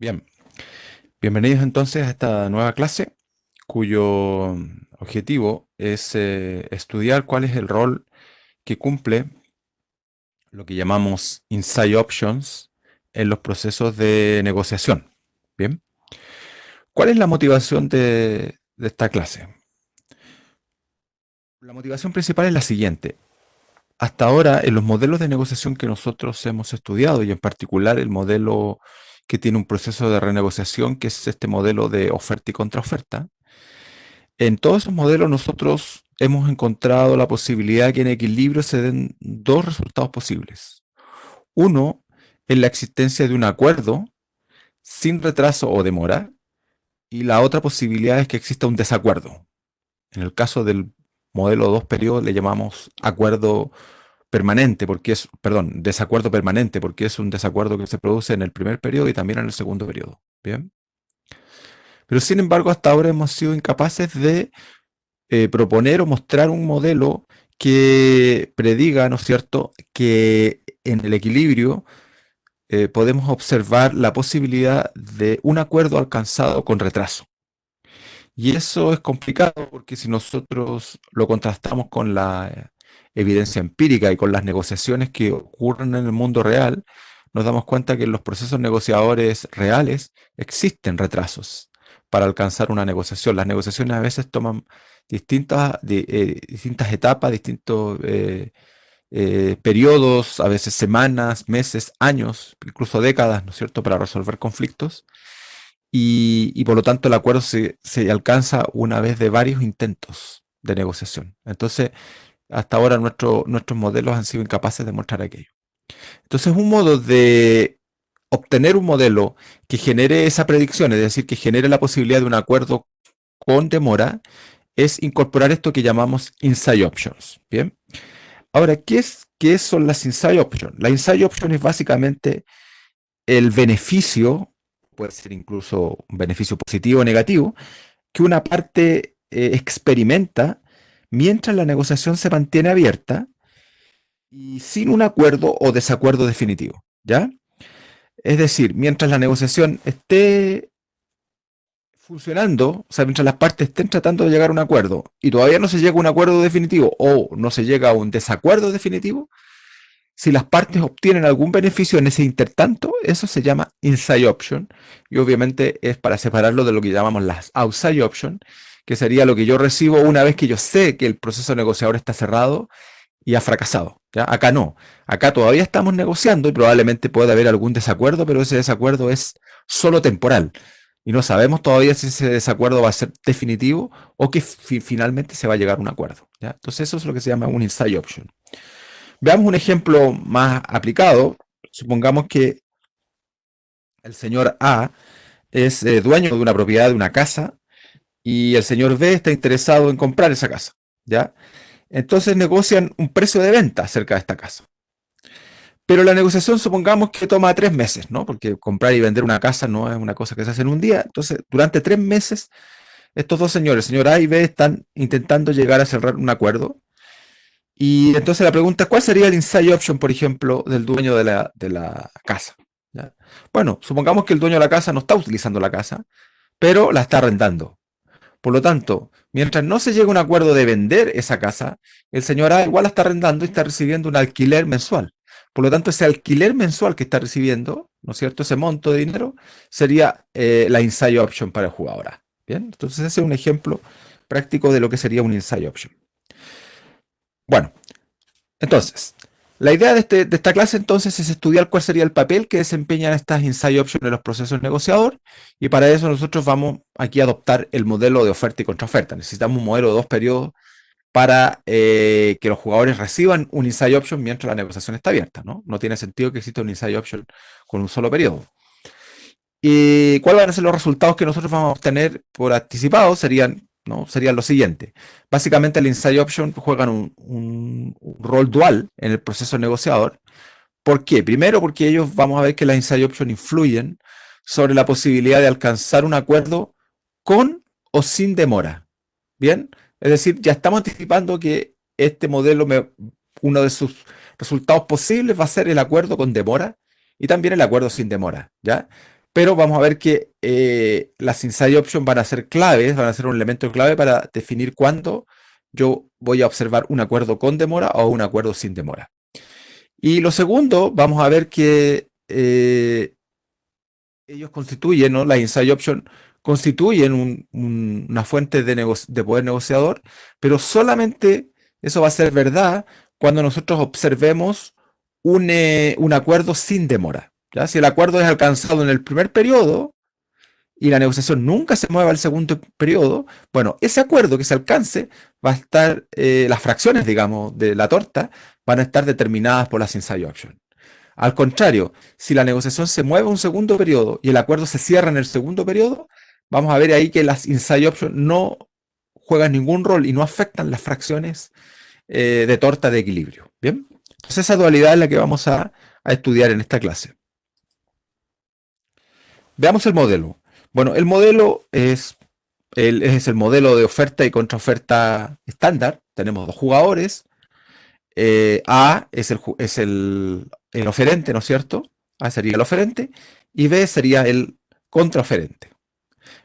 Bien, bienvenidos entonces a esta nueva clase cuyo objetivo es estudiar cuál es el rol que cumple lo que llamamos inside options en los procesos de negociación. Bien, ¿cuál es la motivación de esta clase? La motivación principal es la siguiente. Hasta ahora, en los modelos de negociación que nosotros hemos estudiado, y en particular el modelo que tiene un proceso de renegociación, que es este modelo de oferta y contraoferta, en todos esos modelos nosotros hemos encontrado la posibilidad que en equilibrio se den dos resultados posibles. Uno es la existencia de un acuerdo sin retraso o demora, y la otra posibilidad es que exista un desacuerdo. En el caso del modelo dos periodos le llamamos acuerdo permanente, porque es, perdón, desacuerdo permanente, porque es un desacuerdo que se produce en el primer periodo y también en el segundo periodo. Bien. Pero sin embargo, hasta ahora hemos sido incapaces de proponer o mostrar un modelo que prediga, ¿no es cierto?, que en el equilibrio podemos observar la posibilidad de un acuerdo alcanzado con retraso. Y eso es complicado porque si nosotros lo contrastamos con la evidencia empírica y con las negociaciones que ocurren en el mundo real, nos damos cuenta que en los procesos negociadores reales existen retrasos para alcanzar una negociación. Las negociaciones a veces toman distintas etapas, distintos periodos, a veces semanas, meses, años, incluso décadas, ¿no es cierto?, para resolver conflictos y por lo tanto el acuerdo se alcanza una vez de varios intentos de negociación. Entonces, hasta ahora nuestros modelos han sido incapaces de mostrar aquello. Entonces, un modo de obtener un modelo que genere esa predicción, es decir, que genere la posibilidad de un acuerdo con demora, es incorporar esto que llamamos inside options. Bien. Ahora, ¿qué son las inside options? La inside option es básicamente el beneficio, puede ser incluso un beneficio positivo o negativo, que una parte experimenta mientras la negociación se mantiene abierta y sin un acuerdo o desacuerdo definitivo, ¿ya? Es decir, mientras la negociación esté funcionando, o sea, mientras las partes estén tratando de llegar a un acuerdo y todavía no se llega a un acuerdo definitivo o no se llega a un desacuerdo definitivo, si las partes obtienen algún beneficio en ese intertanto, eso se llama inside option y obviamente es para separarlo de lo que llamamos las outside option, que sería lo que yo recibo una vez que yo sé que el proceso negociador está cerrado y ha fracasado. ¿Ya? Acá no, acá todavía estamos negociando y probablemente pueda haber algún desacuerdo, pero ese desacuerdo es solo temporal y no sabemos todavía si ese desacuerdo va a ser definitivo o que finalmente se va a llegar a un acuerdo. ¿Ya? Entonces eso es lo que se llama un inside option. Veamos un ejemplo más aplicado. Supongamos que el señor A es dueño de una propiedad, de una casa, y el señor B está interesado en comprar esa casa, ¿ya? Entonces negocian un precio de venta acerca de esta casa. Pero la negociación supongamos que toma 3 meses, ¿no? Porque comprar y vender una casa no es una cosa que se hace en un día. Entonces, durante 3 meses, estos dos señores, el señor A y B, están intentando llegar a cerrar un acuerdo. Y entonces la pregunta es, ¿cuál sería el inside option, por ejemplo, del dueño de la casa? ¿Ya? Bueno, supongamos que el dueño de la casa no está utilizando la casa, pero la está arrendando. Por lo tanto, mientras no se llegue a un acuerdo de vender esa casa, el señor A igual la está arrendando y está recibiendo un alquiler mensual. Por lo tanto, ese alquiler mensual que está recibiendo, ¿no es cierto? Ese monto de dinero sería la inside option para el jugador A. Bien, entonces ese es un ejemplo práctico de lo que sería un inside option. Bueno, entonces, la idea de esta clase entonces es estudiar cuál sería el papel que desempeñan estas inside options en los procesos negociador y para eso nosotros vamos aquí a adoptar el modelo de oferta y contraoferta. Necesitamos un modelo de dos periodos para que los jugadores reciban un inside option mientras la negociación está abierta, ¿no? No tiene sentido que exista un inside option con un solo periodo. ¿Y cuáles van a ser los resultados que nosotros vamos a obtener por anticipado? Serían lo siguiente. Básicamente el inside option juegan un rol dual en el proceso negociador. ¿Por qué? Primero porque ellos vamos a ver que las inside option influyen sobre la posibilidad de alcanzar un acuerdo con o sin demora. ¿Bien? Es decir, ya estamos anticipando que este modelo, uno de sus resultados posibles va a ser el acuerdo con demora y también el acuerdo sin demora, ¿ya? pero vamos a ver que las inside options van a ser claves, van a ser un elemento clave para definir cuándo yo voy a observar un acuerdo con demora o un acuerdo sin demora. Y lo segundo, vamos a ver que ellos constituyen, ¿no? Las inside options constituyen una fuente de poder negociador, pero solamente eso va a ser verdad cuando nosotros observemos un acuerdo sin demora. ¿Ya? Si el acuerdo es alcanzado en el primer periodo y la negociación nunca se mueve al segundo periodo, bueno, ese acuerdo que se alcance va a estar, las fracciones, digamos, de la torta van a estar determinadas por las inside options. Al contrario, si la negociación se mueve a un segundo periodo y el acuerdo se cierra en el segundo periodo, vamos a ver ahí que las inside options no juegan ningún rol y no afectan las fracciones de torta de equilibrio. Bien, entonces esa dualidad es la que vamos a estudiar en esta clase. Veamos el modelo. Bueno, el modelo es el modelo de oferta y contraoferta estándar. Tenemos dos jugadores. A es el oferente, ¿no es cierto? A sería el oferente y B sería el contraoferente.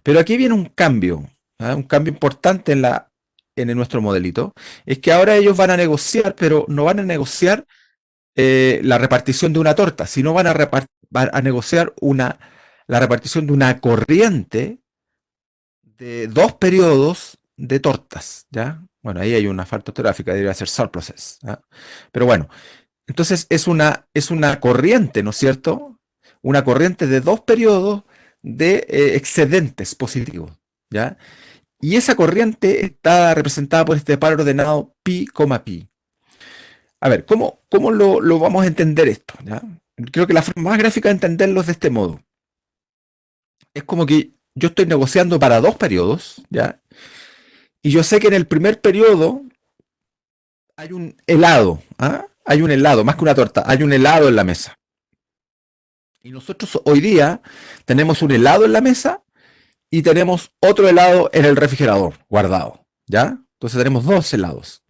Pero aquí viene un cambio, ¿ah? Un cambio importante en nuestro modelito. Es que ahora ellos van a negociar, pero no van a negociar la repartición de una torta, sino van a negociar la repartición de una corriente de dos periodos de tortas, ¿ya? Bueno, ahí hay una falta ortográfica, debería ser surpluses, ¿ya? Pero bueno, entonces es una corriente, ¿no es cierto? Una corriente de dos periodos de excedentes positivos, ¿ya? Y esa corriente está representada por este par ordenado pi, pi. A ver, ¿cómo lo vamos a entender esto? ¿Ya? Creo que la forma más gráfica de entenderlo es de este modo. Es como que yo estoy negociando para dos periodos, ¿ya? Y yo sé que en el primer periodo hay un helado, ¿ah? Hay un helado, más que una torta, hay un helado en la mesa. Y nosotros hoy día tenemos un helado en la mesa y tenemos otro helado en el refrigerador guardado, ¿ya? Entonces tenemos dos helados.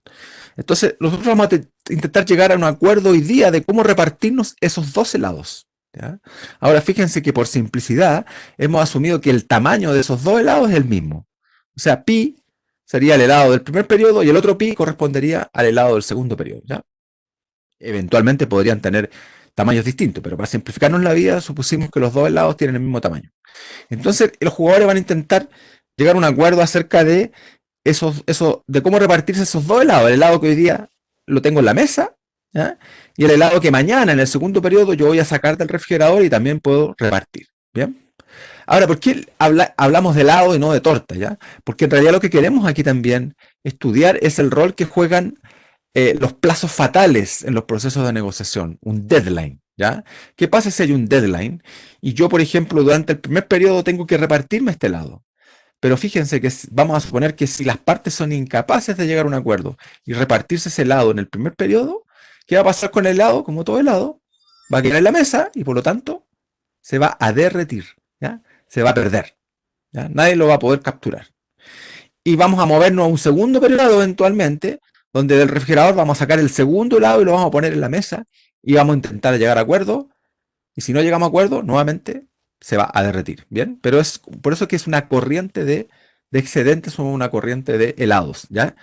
Entonces nosotros vamos a intentar llegar a un acuerdo hoy día de cómo repartirnos esos dos helados, ¿ya? Ahora fíjense que por simplicidad hemos asumido que el tamaño de esos dos helados es el mismo. O sea, pi sería el helado del primer periodo y el otro pi correspondería al helado del segundo periodo, ¿ya? Eventualmente podrían tener tamaños distintos, pero para simplificarnos la vida supusimos que los dos helados tienen el mismo tamaño. Entonces los jugadores van a intentar llegar a un acuerdo acerca de de cómo repartirse esos dos helados. El helado que hoy día lo tengo en la mesa, ¿ya? Y el helado que mañana en el segundo periodo yo voy a sacar del refrigerador y también puedo repartir. ¿Bien? Ahora, ¿por qué hablamos de helado y no de torta? ¿Ya? Porque en realidad lo que queremos aquí también estudiar es el rol que juegan los plazos fatales en los procesos de negociación, un deadline. ¿Ya? ¿Qué pasa si hay un deadline? Y yo, por ejemplo, durante el primer periodo tengo que repartirme este helado. Pero fíjense que vamos a suponer que si las partes son incapaces de llegar a un acuerdo y repartirse ese helado en el primer periodo, ¿qué va a pasar con el helado? Como todo helado, va a quedar en la mesa y por lo tanto se va a derretir, ¿ya? Se va a perder, ¿ya? Nadie lo va a poder capturar. Y vamos a movernos a un segundo periodo eventualmente, donde del refrigerador vamos a sacar el segundo helado y lo vamos a poner en la mesa y vamos a intentar llegar a acuerdo. Y si no llegamos a acuerdo, nuevamente se va a derretir, ¿bien? Pero es por eso que es una corriente de excedentes o una corriente de helados, ¿ya?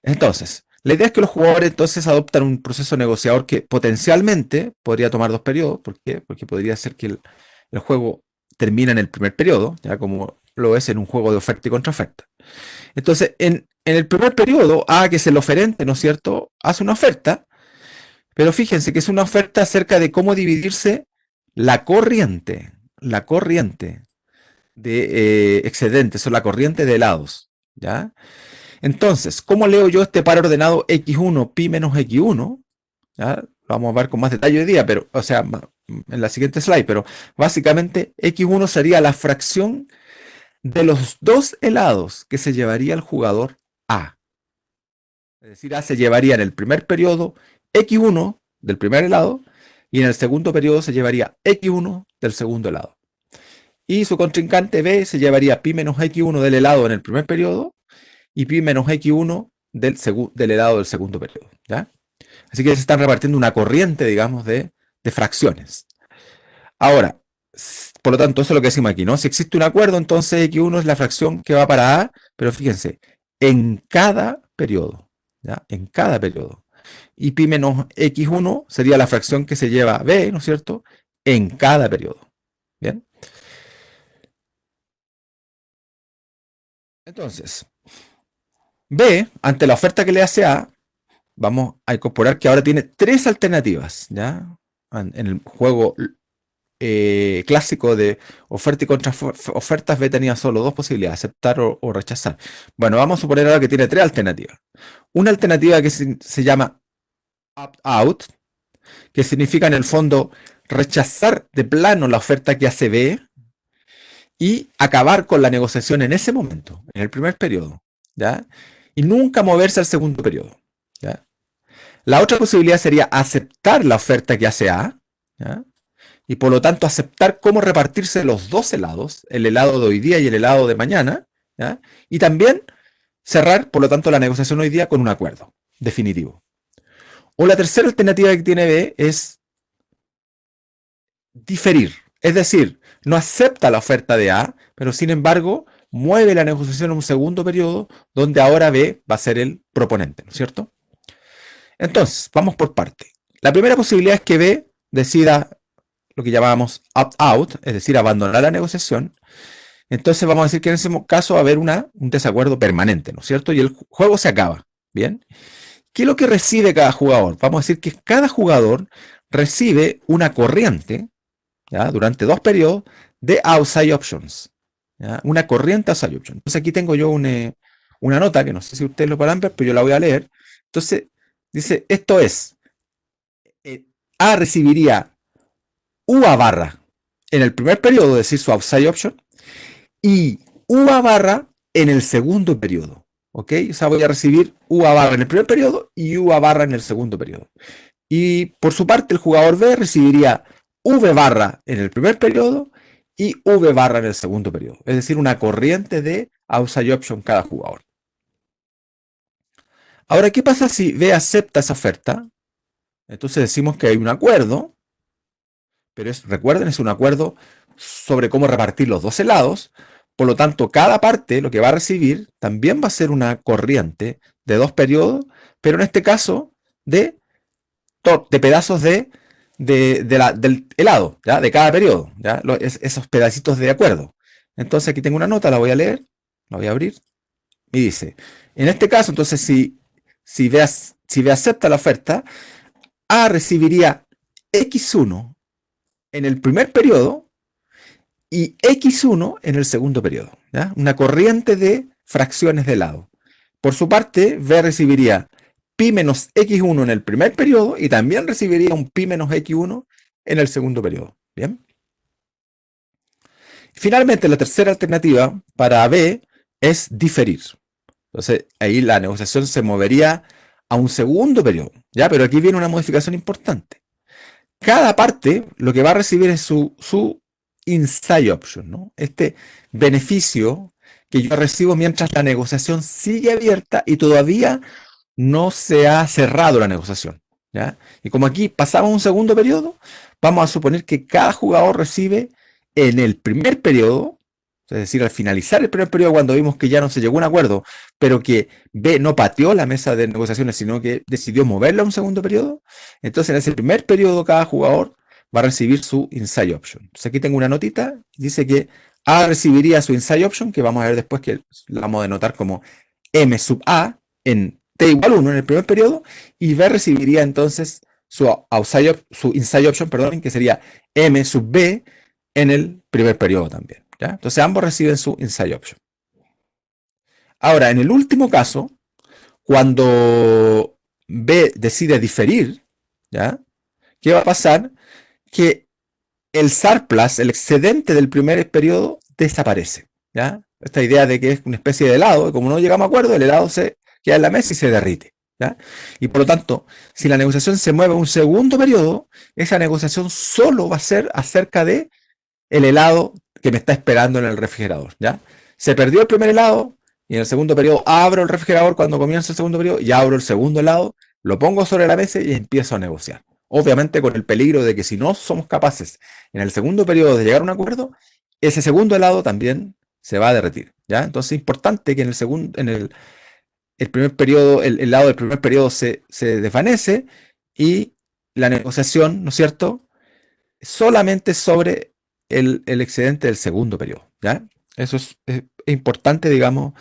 Entonces, la idea es que los jugadores entonces adoptan un proceso negociador que potencialmente podría tomar dos periodos. ¿Por qué? Porque podría ser que el juego termine en el primer periodo, ya como lo es en un juego de oferta y contraoferta. Entonces, en el primer periodo, A, que es el oferente, ¿no es cierto?, hace una oferta, pero fíjense que es una oferta acerca de cómo dividirse la corriente de excedentes o la corriente de helados, ¿ya? Entonces, ¿cómo leo yo este par ordenado x1 pi menos x1? ¿Ya? Lo vamos a ver con más detalle hoy día, pero, o sea, en la siguiente slide, pero básicamente x1 sería la fracción de los dos helados que se llevaría el jugador A. Es decir, A se llevaría en el primer periodo x1 del primer helado y en el segundo periodo se llevaría x1 del segundo helado. Y su contrincante B se llevaría pi menos x1 del helado en el primer periodo y pi menos x1 del helado del segundo periodo, ¿ya? Así que se están repartiendo una corriente, digamos, de fracciones. Ahora, Por lo tanto, eso es lo que decimos aquí, ¿no? Si existe un acuerdo, entonces X1 es la fracción que va para A, pero fíjense, en cada periodo, ¿ya? En cada periodo. Y pi menos X1 sería la fracción que se lleva a B, ¿no es cierto? En cada periodo. ¿Bien? Entonces, B, ante la oferta que le hace A, vamos a incorporar que ahora tiene tres alternativas, ¿ya? En el juego clásico de oferta y contraofertas, B tenía solo dos posibilidades, aceptar o rechazar. Bueno, vamos a suponer ahora que tiene tres alternativas. Una alternativa que se llama opt-out, que significa en el fondo rechazar de plano la oferta que hace B y acabar con la negociación en ese momento, en el primer periodo, ¿ya? Y nunca moverse al segundo periodo, ¿ya? La otra posibilidad sería aceptar la oferta que hace A, ¿ya? Y por lo tanto aceptar cómo repartirse los dos helados, el helado de hoy día y el helado de mañana, ¿ya? Y también cerrar, por lo tanto, la negociación hoy día con un acuerdo definitivo. O la tercera alternativa que tiene B es diferir, es decir, no acepta la oferta de A, pero sin embargo mueve la negociación a un segundo periodo donde ahora B va a ser el proponente, ¿no es cierto? Entonces, vamos por parte. La primera posibilidad es que B decida lo que llamábamos opt-out, es decir, abandonar la negociación. Entonces vamos a decir que en ese caso va a haber un desacuerdo permanente, ¿no es cierto? Y el juego se acaba, ¿bien? ¿Qué es lo que recibe cada jugador? Vamos a decir que cada jugador recibe una corriente, ¿ya? Durante dos periodos de outside options, ¿ya? Una corriente outside options. Entonces aquí tengo yo una nota, que no sé si ustedes lo podrán ver, pero yo la voy a leer. Entonces dice, esto es, A recibiría UA barra en el primer periodo, es decir, su outside option, y UA barra en el segundo periodo. ¿Ok? O sea, voy a recibir UA barra en el primer periodo y UA barra en el segundo periodo. Y por su parte, el jugador B recibiría V barra en el primer periodo y V barra en el segundo periodo. Es decir, una corriente de outside option cada jugador. Ahora, ¿qué pasa si B acepta esa oferta? Entonces decimos que hay un acuerdo, pero recuerden, es un acuerdo sobre cómo repartir los dos helados. Por lo tanto, cada parte lo que va a recibir también va a ser una corriente de dos periodos, pero en este caso de pedazos del helado, ¿ya? De cada periodo, ¿ya? Esos pedacitos de acuerdo. Entonces aquí tengo una nota, la voy a leer, la voy a abrir, y dice, en este caso, entonces si B acepta la oferta, A recibiría X1 en el primer periodo y X1 en el segundo periodo, ¿ya? Una corriente de fracciones de helado. Por su parte, B recibiría pi menos X1 en el primer periodo y también recibiría un pi menos X1 en el segundo periodo. ¿Bien? Finalmente, la tercera alternativa para B es diferir. Entonces, ahí la negociación se movería a un segundo periodo, ¿ya? Pero aquí viene una modificación importante. Cada parte lo que va a recibir es su inside option, ¿no? Este beneficio que yo recibo mientras la negociación sigue abierta y todavía no se ha cerrado la negociación, ¿ya? Y como aquí pasamos un segundo periodo, vamos a suponer que cada jugador recibe en el primer periodo, es decir, al finalizar el primer periodo, cuando vimos que ya no se llegó a un acuerdo, pero que B no pateó la mesa de negociaciones, sino que decidió moverla a un segundo periodo, entonces en ese primer periodo cada jugador va a recibir su inside option. Entonces aquí tengo una notita, dice que A recibiría su inside option, que vamos a ver después que la vamos a denotar como M sub A en T igual 1 en el primer periodo, y B recibiría entonces su inside option, perdón, que sería M sub B en el primer periodo también, ¿ya? Entonces ambos reciben su inside option. Ahora, en el último caso, cuando B decide diferir, ¿ya? ¿Qué va a pasar? Que el surplus, el excedente del primer periodo, desaparece, ¿ya? Esta idea de que es una especie de helado, y como no llegamos a acuerdo, el helado se queda en la mesa y se derrite, ¿ya? Y por lo tanto, si la negociación se mueve a un segundo periodo, esa negociación solo va a ser acerca de el helado que me está esperando en el refrigerador, ¿ya? Se perdió el primer helado y en el segundo periodo abro el refrigerador cuando comienza el segundo periodo y abro el segundo helado, lo pongo sobre la mesa y empiezo a negociar. Obviamente con el peligro de que si no somos capaces en el segundo periodo de llegar a un acuerdo, ese segundo helado también se va a derretir, ¿ya? Entonces es importante que en el segundo, en el primer periodo, el helado del primer periodo se desvanece y la negociación, ¿no es cierto?, solamente sobre el excedente del segundo periodo, ¿ya? Eso es importante, digamos,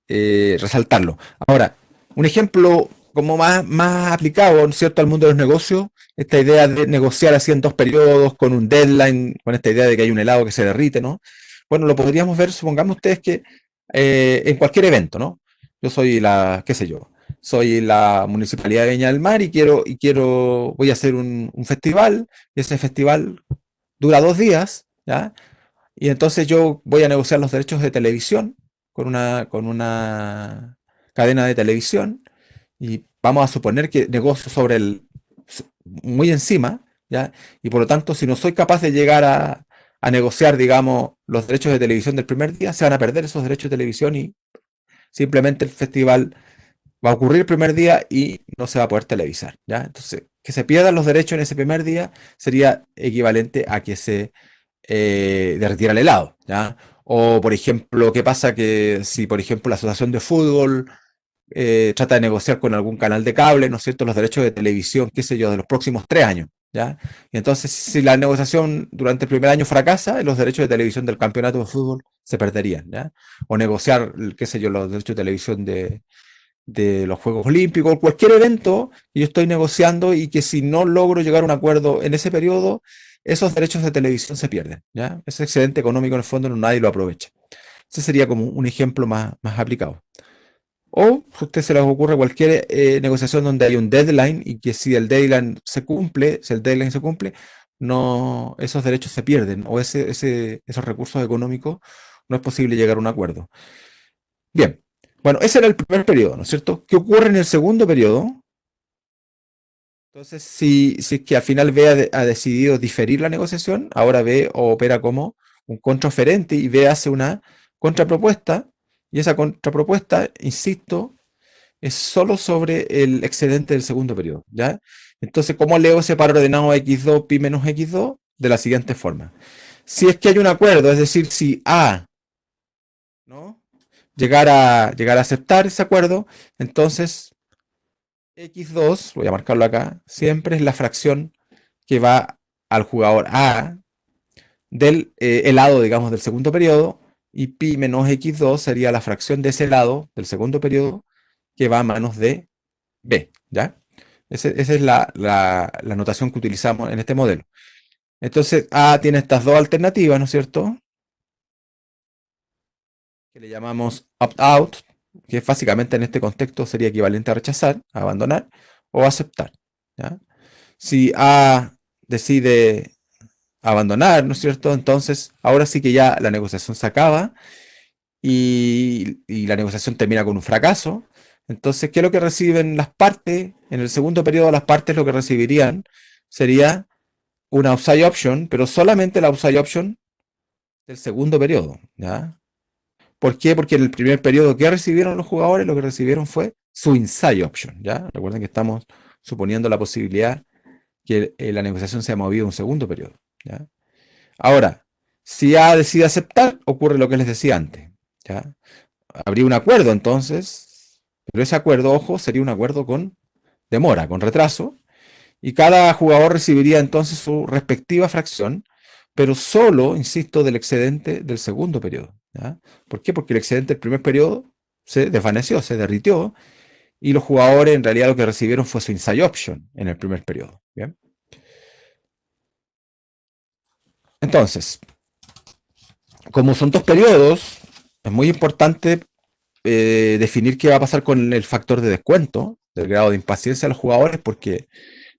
resaltarlo. Ahora, un ejemplo como más aplicado, ¿no es cierto?, al mundo de los negocios, esta idea de negociar así en dos periodos, con un deadline, con esta idea de que hay un helado que se derrite, ¿no? Bueno, lo podríamos ver, supongamos ustedes que en cualquier evento, ¿no? Yo soy qué sé yo, soy la Municipalidad de Viña del Mar voy a hacer un festival, y ese festival dura 2 días, ¿ya? Y entonces yo voy a negociar los derechos de televisión con una cadena de televisión y vamos a suponer que negocio sobre muy encima, ¿ya? Y por lo tanto, si no soy capaz de llegar a negociar, digamos, los derechos de televisión del primer día, se van a perder esos derechos de televisión y simplemente el festival va a ocurrir el primer día y no se va a poder televisar, ¿ya? Entonces, que se pierdan los derechos en ese primer día sería equivalente a que se derritiera el helado, ¿ya? O, por ejemplo, ¿qué pasa que si, por ejemplo, la Asociación de Fútbol trata de negociar con algún canal de cable, ¿no es cierto?, los derechos de televisión, qué sé yo, de los próximos 3 años, ¿ya? Y entonces, si la negociación durante el primer año fracasa, los derechos de televisión del campeonato de fútbol se perderían, ¿ya? O negociar, qué sé yo, los derechos de televisión de los Juegos Olímpicos, cualquier evento que yo estoy negociando y que si no logro llegar a un acuerdo en ese periodo, esos derechos de televisión se pierden, ¿ya? Ese excedente económico en el fondo nadie lo aprovecha. Ese sería como un ejemplo más aplicado. O si a usted se les ocurre cualquier negociación donde hay un deadline y que si el deadline se cumple, no, esos derechos se pierden o esos recursos económicos no es posible llegar a un acuerdo. Bien, bueno, ese era el primer periodo, ¿no es cierto? ¿Qué ocurre en el segundo periodo? Entonces, si es que al final B ha decidido diferir la negociación, ahora B opera como un contraoferente y B hace una contrapropuesta, y esa contrapropuesta, insisto, es solo sobre el excedente del segundo periodo, ¿ya? Entonces, ¿cómo leo ese par ordenado x2 pi menos x2? De la siguiente forma. Si es que hay un acuerdo, es decir, si A, ¿no?, llegar a aceptar ese acuerdo, entonces x2, voy a marcarlo acá, siempre es la fracción que va al jugador A del helado, digamos, del segundo periodo, y pi menos x2 sería la fracción de ese helado del segundo periodo que va a manos de B, ¿ya? Esa es la notación que utilizamos en este modelo. Entonces, A tiene estas dos alternativas, ¿no es cierto?, que le llamamos opt-out, que básicamente en este contexto sería equivalente a rechazar, a abandonar, o aceptar, ¿ya? Si A decide abandonar, ¿no es cierto?, entonces ahora sí que ya la negociación se acaba y la negociación termina con un fracaso. Entonces, ¿qué es lo que reciben las partes? En el segundo periodo, las partes lo que recibirían sería una upside option, pero solamente la upside option del segundo periodo, ¿ya? ¿Por qué? Porque en el primer periodo, ¿qué recibieron los jugadores? Lo que recibieron fue su inside option, ¿ya? Recuerden que estamos suponiendo la posibilidad que la negociación se ha movido un segundo periodo, ¿ya? Ahora, si A decide aceptar, ocurre lo que les decía antes, ¿ya? Habría un acuerdo entonces, pero ese acuerdo, ojo, sería un acuerdo con demora, con retraso, y cada jugador recibiría entonces su respectiva fracción, pero solo, insisto, del excedente del segundo periodo, ¿ya? ¿Por qué? Porque el excedente del primer periodo se desvaneció, se derritió, y los jugadores en realidad lo que recibieron fue su inside option en el primer periodo, ¿bien? Entonces, como son dos periodos, es muy importante definir qué va a pasar con el factor de descuento del grado de impaciencia de los jugadores, porque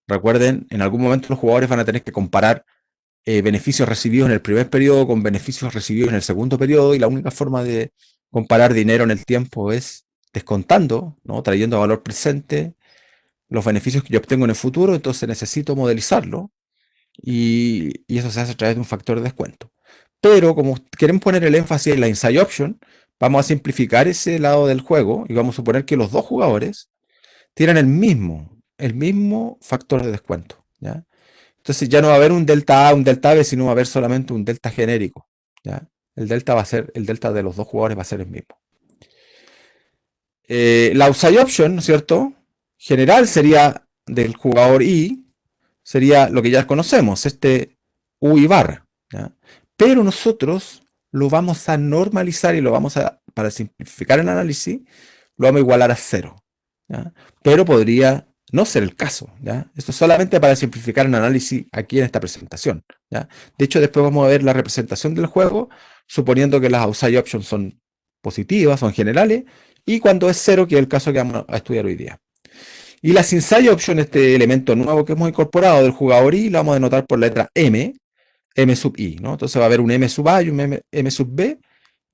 recuerden, en algún momento los jugadores van a tener que comparar beneficios recibidos en el primer periodo con beneficios recibidos en el segundo periodo, y la única forma de comparar dinero en el tiempo es descontando, ¿no?, trayendo a valor presente los beneficios que yo obtengo en el futuro. Entonces necesito modelizarlo y eso se hace a través de un factor de descuento. Pero como queremos poner el énfasis en la inside option, vamos a simplificar ese lado del juego y vamos a suponer que los dos jugadores tienen el mismo factor de descuento, ¿ya? Entonces ya no va a haber un delta A, un delta B, sino va a haber solamente un delta genérico, ¿ya? El delta va a ser, el delta de los dos jugadores va a ser el mismo. La outside option, ¿no es cierto? General sería del jugador I, sería lo que ya conocemos, este U y barra, ¿ya? Pero nosotros lo vamos a normalizar y lo vamos a, para simplificar el análisis, lo vamos a igualar a cero, ¿ya? Pero podría no ser el caso, ¿ya? Esto es solamente para simplificar el análisis aquí en esta presentación, ¿ya? De hecho, después vamos a ver la representación del juego, suponiendo que las outside options son positivas, son generales, y cuando es cero, que es el caso que vamos a estudiar hoy día. Y las inside option, este elemento nuevo que hemos incorporado del jugador I, lo vamos a denotar por la letra M, M sub I, ¿no? Entonces va a haber un M sub A y un M sub B,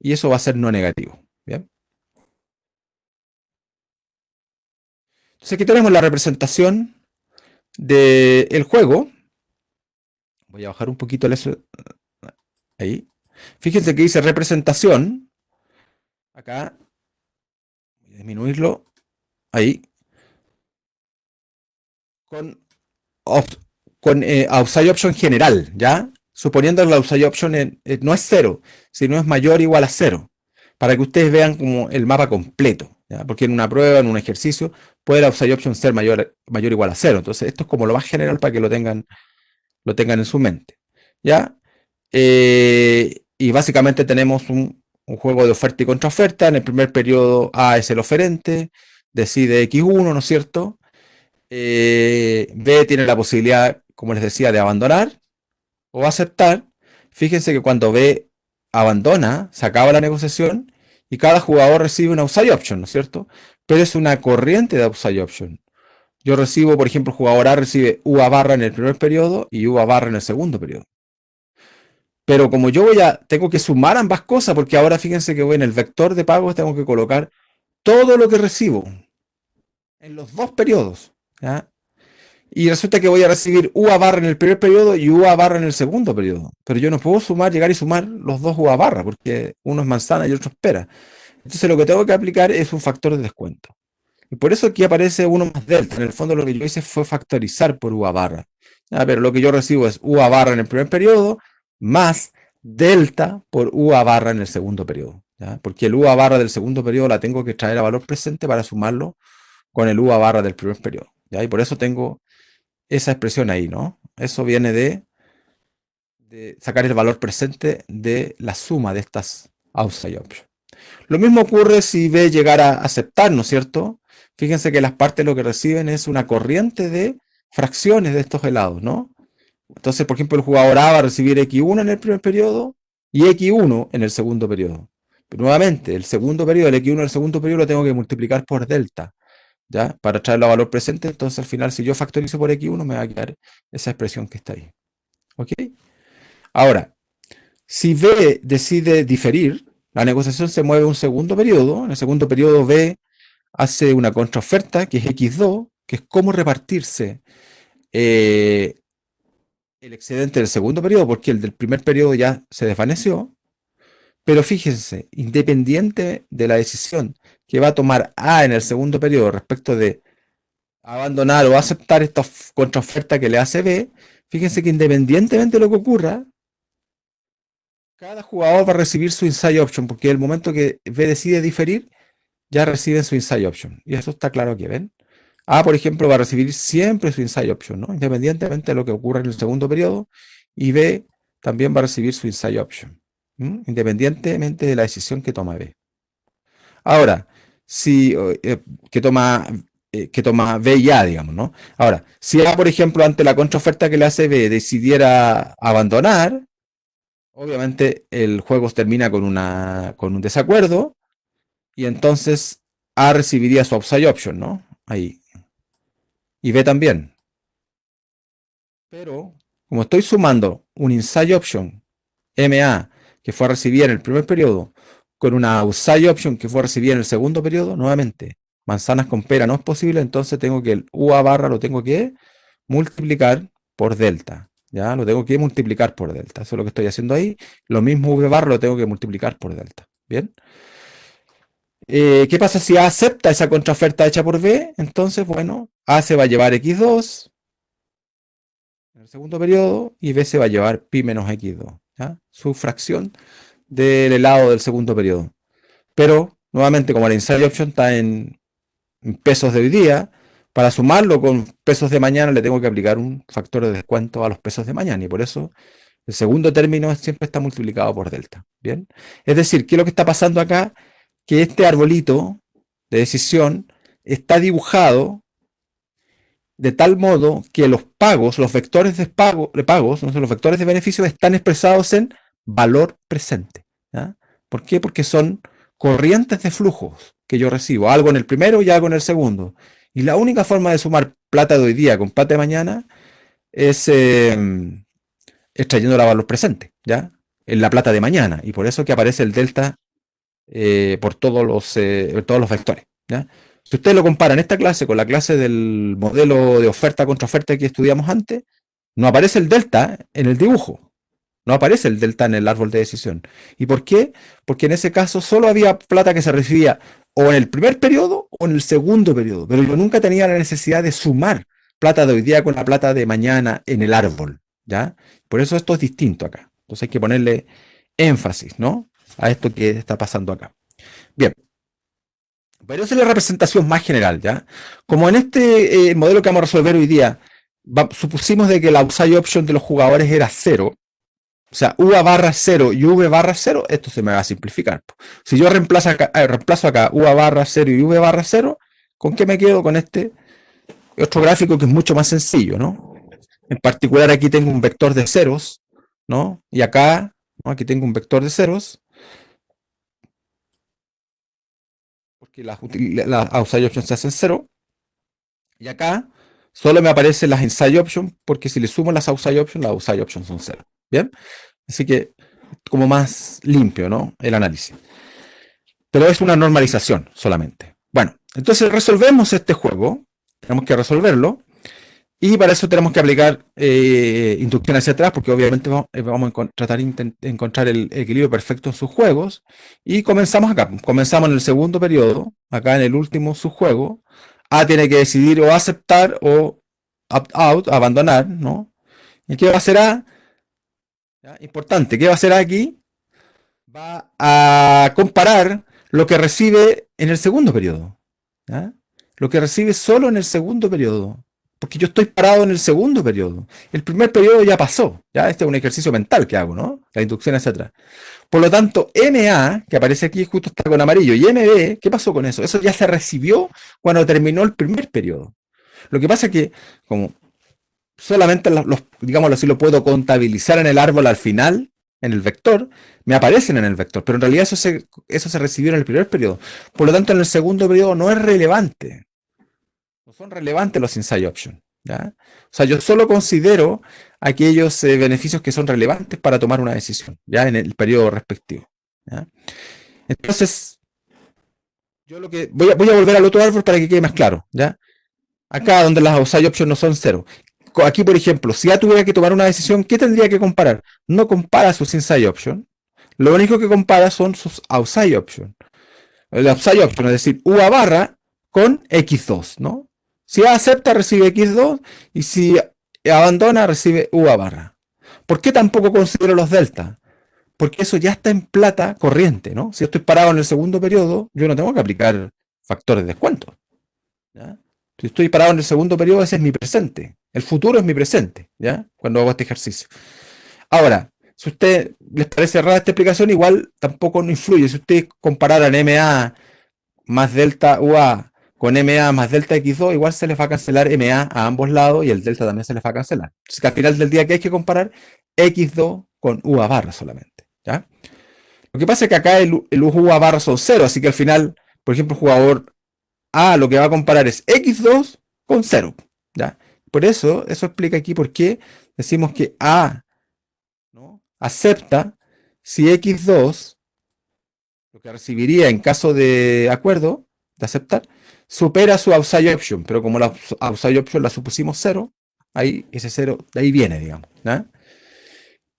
y eso va a ser no negativo, ¿bien? Entonces aquí tenemos la representación del juego. Voy a bajar un poquito el S ahí. Fíjense que dice representación. Acá, voy a disminuirlo. Ahí. Con, con outside option general, ¿ya? Suponiendo que la outside option no es cero, sino es mayor o igual a cero. Para que ustedes vean como el mapa completo, ¿ya? Porque en una prueba, en un ejercicio, puede la outside option ser mayor o igual a cero. Entonces, esto es como lo más general para que lo tengan en su mente, ¿ya? Y básicamente tenemos un juego de oferta y contraoferta. En el primer periodo A es el oferente, decide X1, ¿no es cierto? B tiene la posibilidad, como les decía, de abandonar o aceptar. Fíjense que cuando B abandona, se acaba la negociación y cada jugador recibe una outside option, ¿no es cierto? Pero es una corriente de outside option. Yo recibo, por ejemplo, el jugador A recibe U a barra en el primer periodo y U a barra en el segundo periodo. Pero como yo tengo que sumar ambas cosas, porque ahora fíjense que voy en el vector de pagos, tengo que colocar todo lo que recibo en los dos periodos, ¿ya? Y resulta que voy a recibir U a barra en el primer periodo y U a barra en el segundo periodo. Pero yo no puedo llegar y sumar los dos U a barra, porque uno es manzana y otro es pera. Entonces lo que tengo que aplicar es un factor de descuento. Y por eso aquí aparece uno más delta. En el fondo lo que yo hice fue factorizar por U a barra. Pero lo que yo recibo es U a barra en el primer periodo más delta por U a barra en el segundo periodo. ¿Ya? Porque el U a barra del segundo periodo la tengo que traer a valor presente para sumarlo con el U a barra del primer periodo. ¿Ya? Y por eso tengo esa expresión ahí, ¿no? Eso viene de sacar el valor presente de la suma de estas outside options. Lo mismo ocurre si B llegara a aceptar, ¿no es cierto? Fíjense que las partes lo que reciben es una corriente de fracciones de estos helados, ¿no? Entonces, por ejemplo, el jugador A va a recibir X1 en el primer periodo y X1 en el segundo periodo. Pero nuevamente, el segundo periodo, el X1 del segundo periodo lo tengo que multiplicar por delta, ¿ya? Para traerlo a valor presente, entonces al final si yo factorizo por X1 me va a quedar esa expresión que está ahí. ¿Ok? Ahora, si B decide diferir, la negociación se mueve un segundo periodo. En el segundo periodo B hace una contraoferta que es X2, que es cómo repartirse eh, el excedente del segundo periodo, porque el del primer periodo ya se desvaneció. Pero fíjense, independiente de la decisión que va a tomar A en el segundo periodo respecto de abandonar o aceptar esta contraoferta que le hace B, fíjense que independientemente de lo que ocurra, cada jugador va a recibir su inside option, porque el momento que B decide diferir, ya reciben su inside option. Y eso está claro aquí, ¿ven? A, por ejemplo, va a recibir siempre su inside option, ¿no? Independientemente de lo que ocurra en el segundo periodo. Y B también va a recibir su inside option, independientemente de la decisión que toma B. Ahora, si que toma B y A, digamos, ¿no? Ahora, si A, por ejemplo, ante la contraoferta que le hace B, decidiera abandonar, obviamente el juego termina con un desacuerdo y entonces A recibiría su upside option, ¿no? Ahí. Y B también. Pero, como estoy sumando un inside option MA que fue recibida en el primer periodo con una outside option que fue recibida en el segundo periodo, nuevamente, manzanas con pera no es posible, entonces tengo que el U a barra lo tengo que multiplicar por delta. ¿Ya? Lo tengo que multiplicar por delta. Eso es lo que estoy haciendo ahí. Lo mismo V barra lo tengo que multiplicar por delta. ¿Bien? ¿Qué pasa si A acepta esa contraoferta hecha por B? Entonces, bueno, A se va a llevar X2 en el segundo periodo y B se va a llevar pi menos x2, ¿ya? Su fracción del helado del segundo periodo. Pero, nuevamente, como la inside option está en pesos de hoy día, para sumarlo con pesos de mañana le tengo que aplicar un factor de descuento a los pesos de mañana y por eso el segundo término siempre está multiplicado por delta. ¿Bien? Es decir, ¿qué es lo que está pasando acá? Que este arbolito de decisión está dibujado de tal modo que los pagos, los vectores de pagos, ¿no? Los vectores de beneficios están expresados en valor presente. ¿Ya? ¿Por qué? Porque son corrientes de flujos que yo recibo, algo en el primero y algo en el segundo. Y la única forma de sumar plata de hoy día con plata de mañana es extrayendo la valor presente, ¿ya? En la plata de mañana. Y por eso que aparece el delta por todos los vectores, ¿ya? Si ustedes lo comparan esta clase con la clase del modelo de oferta contra oferta que estudiamos antes, no aparece el delta en el dibujo. No aparece el delta en el árbol de decisión. ¿Y por qué? Porque en ese caso solo había plata que se recibía o en el primer periodo o en el segundo periodo. Pero yo nunca tenía la necesidad de sumar plata de hoy día con la plata de mañana en el árbol, ¿ya? Por eso esto es distinto acá. Entonces hay que ponerle énfasis, ¿no? A esto que está pasando acá. Bien. Pero esa es la representación más general, ¿ya? Como en este modelo que vamos a resolver hoy día, supusimos de que la upside option de los jugadores era 0, o sea, UA barra 0 y V barra 0, esto se me va a simplificar. Si yo reemplazo acá UA barra 0 y V barra 0, ¿con qué me quedo? Con este otro gráfico que es mucho más sencillo, ¿no? En particular aquí tengo un vector de ceros, ¿no? Y acá, ¿no? Aquí tengo un vector de ceros, porque las outside options se hacen 0. Y acá solo me aparecen las inside options, porque si le sumo las outside options son 0. ¿Bien? Así que como más limpio, ¿no? El análisis. Pero es una normalización solamente. Bueno, entonces resolvemos este juego. Tenemos que resolverlo. Y para eso tenemos que aplicar inducción hacia atrás, porque obviamente vamos a tratar de encontrar el equilibrio perfecto en sus juegos. Y comenzamos acá. Comenzamos en el segundo periodo, acá en el último subjuego. A tiene que decidir o aceptar o opt-out, abandonar, ¿no? ¿Y qué va a hacer A? ¿Ya? Importante, ¿qué va a hacer A aquí? Va a comparar lo que recibe en el segundo periodo. ¿Ya? Lo que recibe solo en el segundo periodo. Porque yo estoy parado en el segundo periodo. El primer periodo ya pasó. ¿Ya? Este es un ejercicio mental que hago, ¿no? La inducción hacia atrás. Por lo tanto, MA, que aparece aquí, justo está con amarillo, y MB, ¿qué pasó con eso? Eso ya se recibió cuando terminó el primer periodo. Lo que pasa es que, como solamente digámoslo así, lo puedo contabilizar en el árbol al final, en el vector, me aparecen en el vector, pero en realidad eso se recibió en el primer periodo. Por lo tanto, en el segundo periodo no es relevante. No son relevantes los inside options. ¿Ya? O sea, yo solo considero aquellos beneficios que son relevantes para tomar una decisión, ya en el periodo respectivo. ¿Ya? Entonces, yo lo que voy a volver al otro árbol para que quede más claro. ¿Ya? Acá donde las outside options no son 0. Aquí, por ejemplo, si ya tuviera que tomar una decisión, ¿qué tendría que comparar? No compara sus inside options. Lo único que compara son sus outside options. El outside option, es decir, UA barra con X2, ¿no? Si acepta, recibe X2 y si abandona, recibe UA barra. ¿Por qué tampoco considero los delta? Porque eso ya está en plata corriente, ¿no? Si yo estoy parado en el segundo periodo, yo no tengo que aplicar factores de descuento. ¿Ya? Si estoy parado en el segundo periodo, ese es mi presente. El futuro es mi presente, ¿ya? Cuando hago este ejercicio. Ahora, si a usted les parece errada esta explicación, igual tampoco no influye. Si ustedes compararan MA más delta UA con MA más delta X2, igual se les va a cancelar MA a ambos lados y el delta también se les va a cancelar. Así que al final del día, ¿qué hay que comparar? X2 con UA barra solamente, ¿ya? Lo que pasa es que acá el UA barra son 0, así que al final, por ejemplo, el jugador A lo que va a comparar es X2 con 0, ¿ya? Por eso explica aquí por qué decimos que A, ¿no?, acepta si X2, lo que recibiría en caso de acuerdo, de aceptar, supera su outside option, pero como la outside option la supusimos 0, ahí ese 0 de ahí viene, digamos, ¿ya?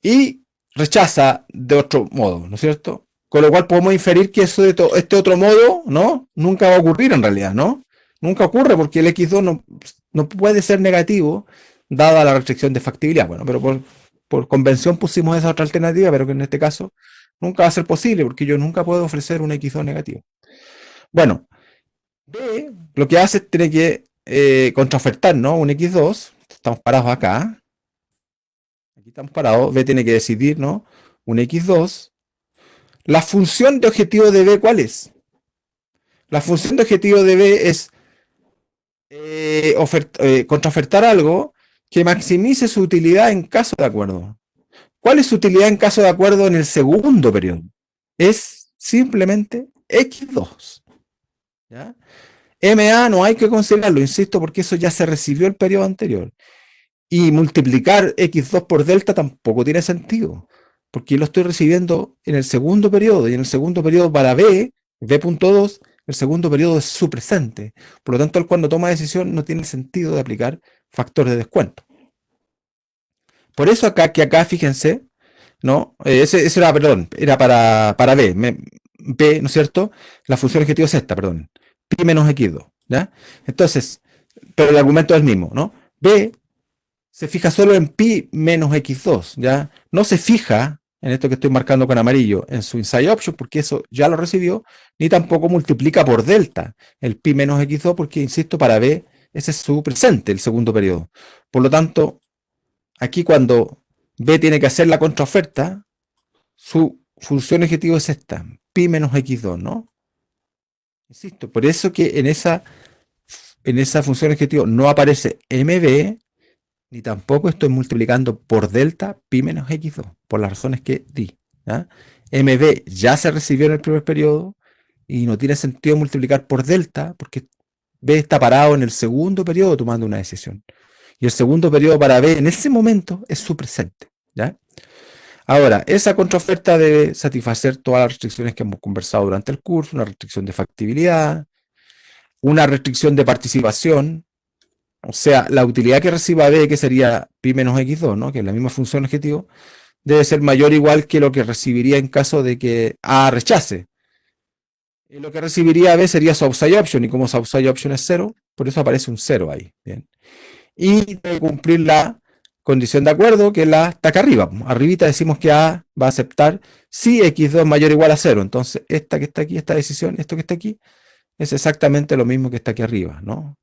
Y rechaza de otro modo, ¿no es cierto? Con lo cual podemos inferir que eso de este otro modo, ¿no?, nunca va a ocurrir en realidad, ¿no? Nunca ocurre porque el X2 no puede ser negativo, dada la restricción de factibilidad. Bueno, pero por convención pusimos esa otra alternativa, pero que en este caso nunca va a ser posible, porque yo nunca puedo ofrecer un X2 negativo. Bueno, B lo que hace es tiene que contraofertar, ¿no? Un X2, estamos parados acá, aquí estamos parados, B tiene que decidir, ¿no? Un X2. La función de objetivo de B, ¿cuál es? La función de objetivo de B es contraofertar algo que maximice su utilidad en caso de acuerdo. ¿Cuál es su utilidad en caso de acuerdo en el segundo periodo? Es simplemente X2. ¿Ya? MA no hay que considerarlo, insisto, porque eso ya se recibió el periodo anterior. Y multiplicar X2 por delta tampoco tiene sentido, porque lo estoy recibiendo en el segundo periodo, y en el segundo periodo para B, B.2, el segundo periodo es su presente. Por lo tanto, él cuando toma decisión no tiene sentido de aplicar factor de descuento. Por eso acá, fíjense, ¿no? Ese era, perdón, era para B. B, ¿no es cierto? La función objetivo es esta, perdón. Pi menos X2, ¿ya? Entonces, pero el argumento es el mismo, ¿no? B se fija solo en pi menos X2, ¿ya? No se fija en esto que estoy marcando con amarillo, en su inside option, porque eso ya lo recibió, ni tampoco multiplica por delta el pi menos X2, porque, insisto, para B, ese es su presente, el segundo periodo. Por lo tanto, aquí cuando B tiene que hacer la contraoferta, su función objetivo es esta, pi menos X2, ¿no? Insisto, por eso que en esa función objetivo no aparece MB, ni tampoco estoy multiplicando por delta pi menos X2, por las razones que di. ¿Ya? MB ya se recibió en el primer periodo y no tiene sentido multiplicar por delta porque B está parado en el segundo periodo tomando una decisión. Y el segundo periodo para B en ese momento es su presente. ¿Ya? Ahora, esa contraoferta debe satisfacer todas las restricciones que hemos conversado durante el curso, una restricción de factibilidad, una restricción de participación, o sea, la utilidad que reciba B, que sería pi menos X2, ¿no? Que es la misma función objetivo, debe ser mayor o igual que lo que recibiría en caso de que A rechace. Y lo que recibiría B sería su outside option, y como su outside option es 0, por eso aparece un 0 ahí. Bien. Y debe cumplir la condición de acuerdo, que está acá arriba. Arribita decimos que A va a aceptar si X2 es mayor o igual a 0. Entonces, esta que está aquí, esta decisión, esto que está aquí, es exactamente lo mismo que está aquí arriba, ¿no?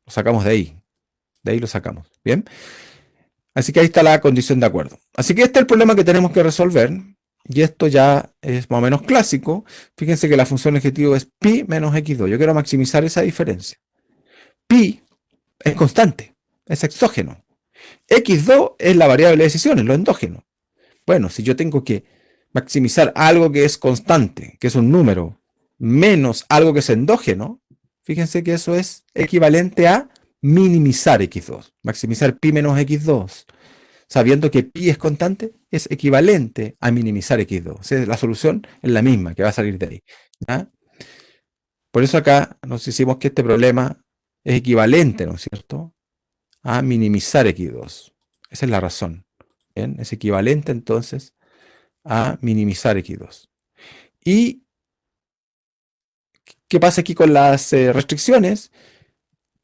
Lo sacamos de ahí. De ahí lo sacamos. Bien. Así que ahí está la condición de acuerdo. Así que este es el problema que tenemos que resolver. Y esto ya es más o menos clásico. Fíjense que la función objetivo es pi menos x2. Yo quiero maximizar esa diferencia. Pi es constante, es exógeno. X2 es la variable de decisiones, lo endógeno. Bueno, si yo tengo que maximizar algo que es constante, que es un número, menos algo que es endógeno, fíjense que eso es equivalente a minimizar X2. Maximizar pi menos X2, sabiendo que pi es constante, es equivalente a minimizar X2. O sea, la solución es la misma que va a salir de ahí. ¿Ya? Por eso acá nos decimos que este problema es equivalente, ¿no es cierto?, a minimizar X2. Esa es la razón. ¿Bien? Es equivalente entonces a minimizar X2. ¿Y qué pasa aquí con las restricciones?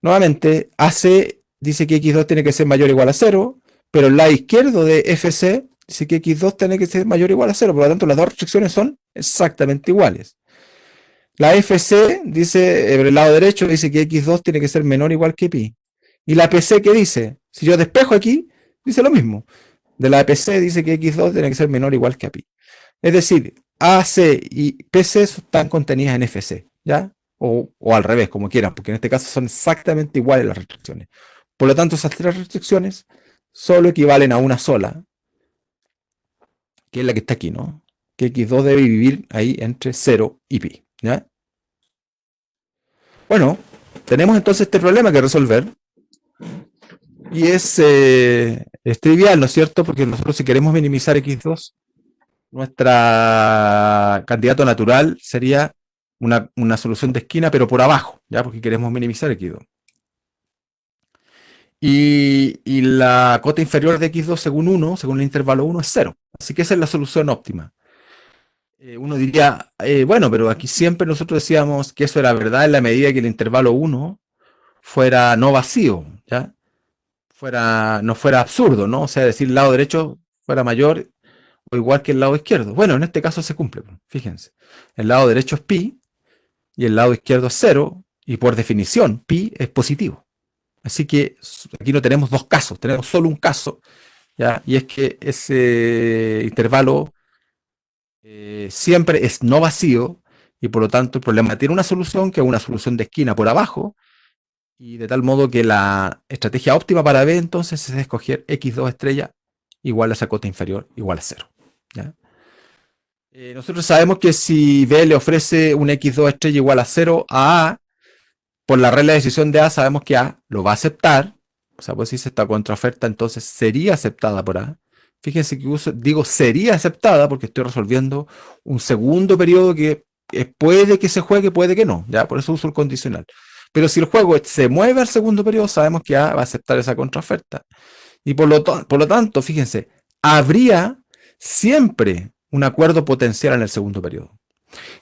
Nuevamente, AC dice que X2 tiene que ser mayor o igual a 0, pero el lado izquierdo de FC dice que X2 tiene que ser mayor o igual a 0, por lo tanto las dos restricciones son exactamente iguales. La FC dice, por el lado derecho, dice que X2 tiene que ser menor o igual que pi. Y la PC, ¿qué dice? Si yo despejo aquí, dice lo mismo. De la PC dice que X2 tiene que ser menor o igual que a pi. Es decir, AC y PC están contenidas en FC, ¿ya? O al revés, como quieran, porque en este caso son exactamente iguales las restricciones. Por lo tanto, esas tres restricciones solo equivalen a una sola, que es la que está aquí, ¿no? Que X2 debe vivir ahí entre 0 y pi, ¿ya? Bueno, tenemos entonces este problema que resolver. Y es trivial, ¿no es cierto? Porque nosotros si queremos minimizar X2, nuestra candidato natural sería una solución de esquina, pero por abajo, ¿ya? Porque queremos minimizar X2. Y la cota inferior de X2 según el intervalo 1, es 0. Así que esa es la solución óptima. Uno diría, bueno, pero aquí siempre nosotros decíamos que eso era verdad en la medida que el intervalo 1 fuera no vacío, ¿ya? no fuera absurdo, ¿no? O sea, decir el lado derecho fuera mayor o igual que el lado izquierdo. Bueno, en este caso se cumple, fíjense. El lado derecho es pi y el lado izquierdo es cero y por definición pi es positivo. Así que aquí no tenemos dos casos, tenemos solo un caso, ¿ya? Y es que ese intervalo siempre es no vacío y por lo tanto el problema tiene una solución que es una solución de esquina por abajo y de tal modo que la estrategia óptima para B entonces es escoger x2 estrella igual a esa cota inferior igual a cero. ¿Ya? Nosotros sabemos que si B le ofrece un x2 estrella igual a cero a A, por la regla de decisión de A sabemos que A lo va a aceptar. O sea, pues si esta contraoferta entonces sería aceptada por A. Fíjense que digo sería aceptada porque estoy resolviendo un segundo periodo que puede que se juegue, puede que no. ¿Ya? Por eso uso el condicional. Pero si el juego se mueve al segundo periodo, sabemos que A va a aceptar esa contraoferta. Y por lo tanto, fíjense, habría siempre un acuerdo potencial en el segundo periodo.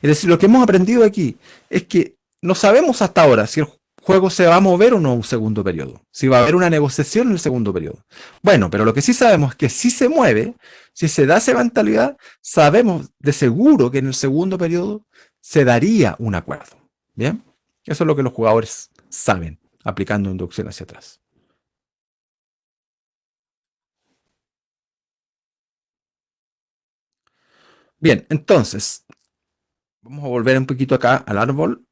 Es decir, lo que hemos aprendido aquí es que no sabemos hasta ahora si el juego se va a mover o no un segundo periodo, si va a haber una negociación en el segundo periodo. Bueno, pero lo que sí sabemos es que si se mueve, si se da esa eventualidad, sabemos de seguro que en el segundo periodo se daría un acuerdo. ¿Bien? Eso es lo que los jugadores saben aplicando inducción hacia atrás. Bien, entonces, vamos a volver un poquito acá al árbol.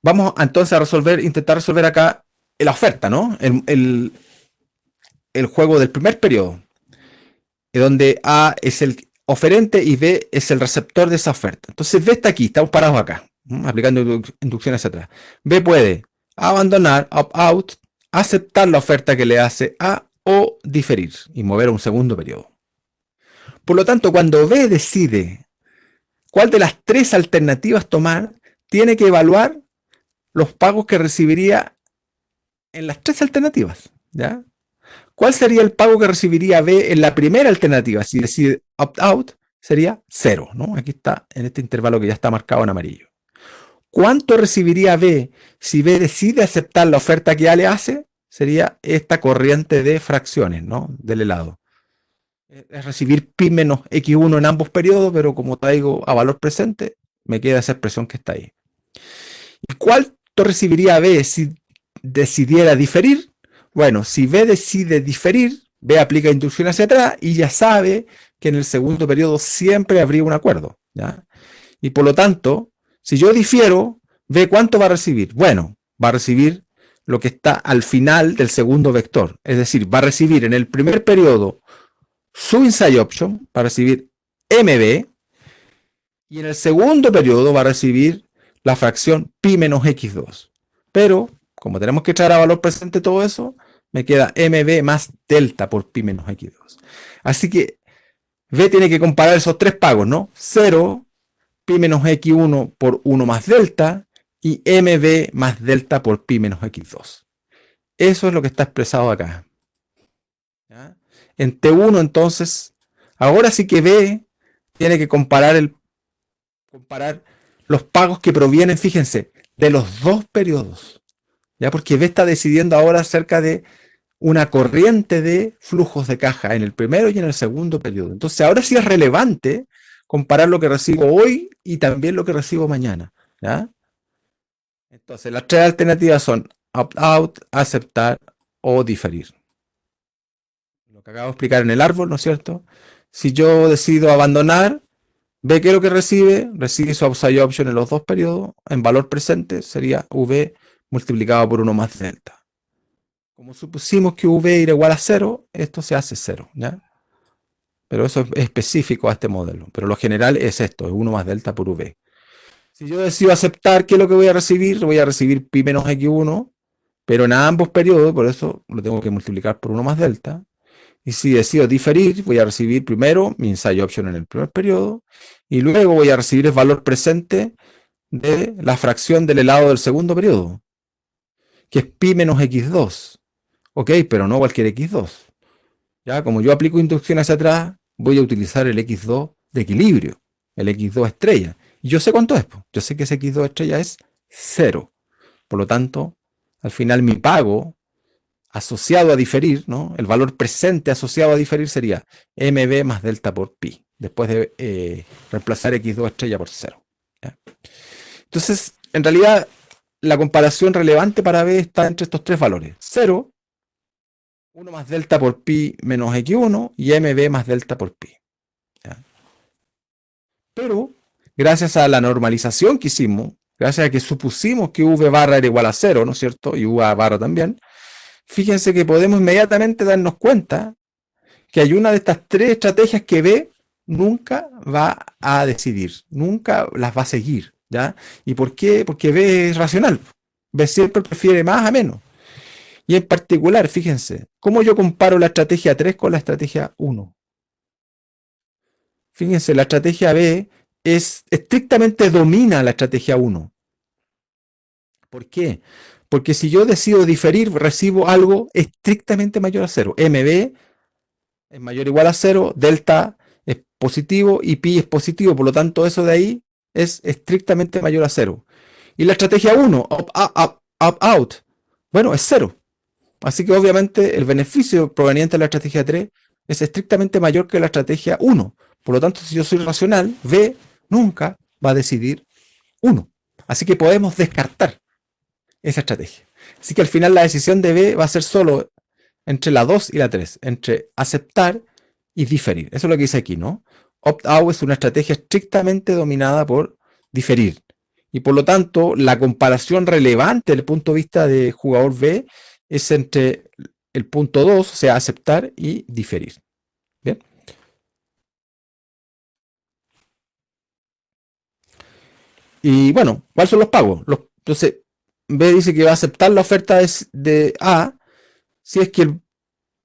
Vamos entonces a intentar resolver acá la oferta, ¿no? El juego del primer periodo, donde A es el oferente y B es el receptor de esa oferta. Entonces B está aquí, estamos parados acá, aplicando inducción hacia atrás. B puede abandonar, opt-out, aceptar la oferta que le hace A o diferir y mover a un segundo periodo. Por lo tanto, cuando B decide cuál de las tres alternativas tomar, tiene que evaluar los pagos que recibiría en las tres alternativas. ¿Ya? ¿Cuál sería el pago que recibiría B en la primera alternativa? Si decide opt-out, sería 0, ¿no? Aquí está, en este intervalo que ya está marcado en amarillo. ¿Cuánto recibiría B si B decide aceptar la oferta que A le hace? Sería esta corriente de fracciones, ¿no? Del helado. Es recibir pi menos x1 en ambos periodos, pero como traigo a valor presente, me queda esa expresión que está ahí. ¿Y cuánto recibiría B si decidiera diferir? Bueno, si B decide diferir, B aplica inducción hacia atrás y ya sabe que en el segundo periodo siempre habría un acuerdo. ¿Ya? Y por lo tanto, si yo difiero, B ¿cuánto va a recibir? Bueno, va a recibir lo que está al final del segundo vector. Es decir, va a recibir en el primer periodo su inside option, va a recibir MB, y en el segundo periodo va a recibir la fracción pi menos x2. Pero, como tenemos que echar a valor presente todo eso, me queda mb más delta por pi menos x2. Así que B tiene que comparar esos tres pagos, ¿no? 0, pi menos x1 por 1 más delta y mb más delta por pi menos x2. Eso es lo que está expresado acá. ¿Ya? En T1, entonces, ahora sí que B tiene que comparar los pagos que provienen, fíjense, de los dos periodos. ¿Ya? Porque B está decidiendo ahora acerca de una corriente de flujos de caja en el primero y en el segundo periodo. Entonces, ahora sí es relevante comparar lo que recibo hoy y también lo que recibo mañana. ¿Ya? Entonces, las tres alternativas son opt-out, aceptar o diferir. Lo que acabo de explicar en el árbol, ¿no es cierto? Si yo decido abandonar, B, ¿qué es lo que recibe? Recibe su upside option en los dos periodos. En valor presente sería V multiplicado por 1 más delta. Como supusimos que V era igual a 0, esto se hace 0. ¿Ya? Pero eso es específico a este modelo. Pero lo general es esto, es 1 más delta por V. Si yo decido aceptar, ¿qué es lo que voy a recibir? Voy a recibir pi menos x1, pero en ambos periodos, por eso lo tengo que multiplicar por 1 más delta. Y si decido diferir, voy a recibir primero mi inside option en el primer periodo y luego voy a recibir el valor presente de la fracción del helado del segundo periodo, que es pi menos x2. Ok, pero no cualquier x2. Ya, como yo aplico inducción hacia atrás, voy a utilizar el x2 de equilibrio, el x2 estrella. Y yo sé cuánto es, yo sé que ese x2 estrella es 0. Por lo tanto, Al final mi pago asociado a diferir, ¿no? El valor presente asociado a diferir sería mb más delta por pi, después de reemplazar x2 estrella por 0. ¿Ya? Entonces, en realidad, la comparación relevante para B está entre estos tres valores. 0, 1 más delta por pi menos x1 y mb más delta por pi. ¿Ya? Pero, gracias a la normalización que hicimos, gracias a que supusimos que v barra era igual a 0, ¿no es cierto? Y v barra también, fíjense que podemos inmediatamente darnos cuenta que hay una de estas tres estrategias que B nunca va a decidir, nunca las va a seguir. ¿Ya? ¿Y por qué? Porque B es racional. B siempre prefiere más a menos. Y en particular, fíjense, ¿cómo yo comparo la estrategia 3 con la estrategia 1? Fíjense, la estrategia B es estrictamente domina la estrategia 1. ¿Por qué? Porque si yo decido diferir, recibo algo estrictamente mayor a 0. MB es mayor o igual a 0, delta es positivo y pi es positivo. Por lo tanto, eso de ahí es estrictamente mayor a 0. Y la estrategia 1, out, bueno, es 0. Así que obviamente el beneficio proveniente de la estrategia 3 es estrictamente mayor que la estrategia 1. Por lo tanto, si yo soy racional, B nunca va a decidir 1. Así que podemos descartar esa estrategia. Así que al final la decisión de B va a ser solo entre la 2 y la 3, entre aceptar y diferir. Eso es lo que dice aquí, ¿no? Opt-out es una estrategia estrictamente dominada por diferir. Y por lo tanto, la comparación relevante desde el punto de vista de jugador B es entre el punto 2, o sea, aceptar y diferir. ¿Bien? Y bueno, ¿cuáles son los pagos? Entonces, B dice que va a aceptar la oferta de A si es que el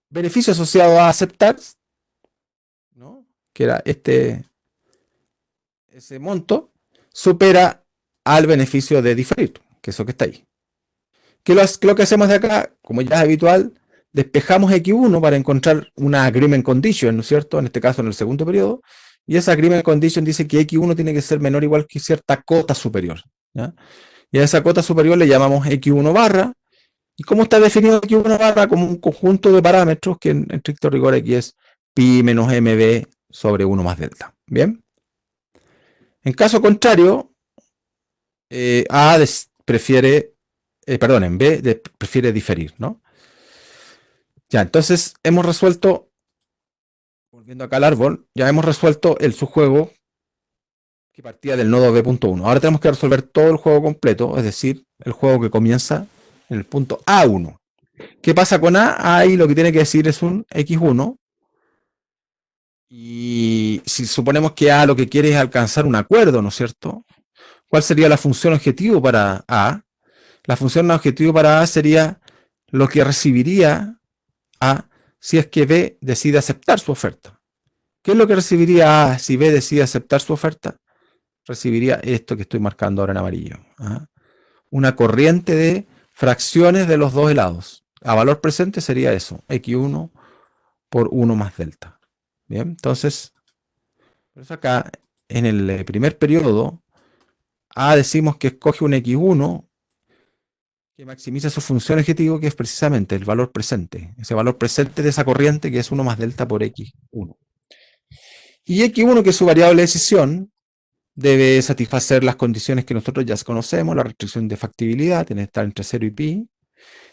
beneficio asociado a aceptar, ¿no? Que era ese monto, supera al beneficio de diferir, que es eso que está ahí. ¿Qué es lo que hacemos de acá? Como ya es habitual, despejamos X1 para encontrar una agreement condition, ¿no es cierto? En este caso en el segundo periodo, y esa agreement condition dice que X1 tiene que ser menor o igual que cierta cota superior. ¿Ya? Y a esa cota superior le llamamos X1 barra. ¿Y cómo está definido X1 barra? Como un conjunto de parámetros que en estricto rigor aquí es pi menos mb sobre 1 más delta. ¿Bien? En caso contrario, A prefiere, en B prefiere diferir, ¿no? Ya, entonces hemos resuelto, volviendo acá al árbol, ya hemos resuelto el subjuego que partía del nodo B.1. Ahora tenemos que resolver todo el juego completo, es decir, el juego que comienza en el punto A1. ¿Qué pasa con A? Ahí lo que tiene que decir es un X1. Y si suponemos que A lo que quiere es alcanzar un acuerdo, ¿no es cierto? ¿Cuál sería la función objetivo para A? La función objetivo para A sería lo que recibiría A si es que B decide aceptar su oferta. ¿Qué es lo que recibiría A si B decide aceptar su oferta? Recibiría esto que estoy marcando ahora en amarillo. ¿Ah? Una corriente de fracciones de los dos helados. A valor presente sería eso, x1 por 1 más delta. Bien, entonces, por eso acá en el primer periodo, A decimos que escoge un x1 que maximiza su función objetivo, que es precisamente el valor presente. Ese valor presente de esa corriente que es 1 más delta por x1. Y x1, que es su variable de decisión, debe satisfacer las condiciones que nosotros ya conocemos, la restricción de factibilidad, tiene que estar entre 0 y pi.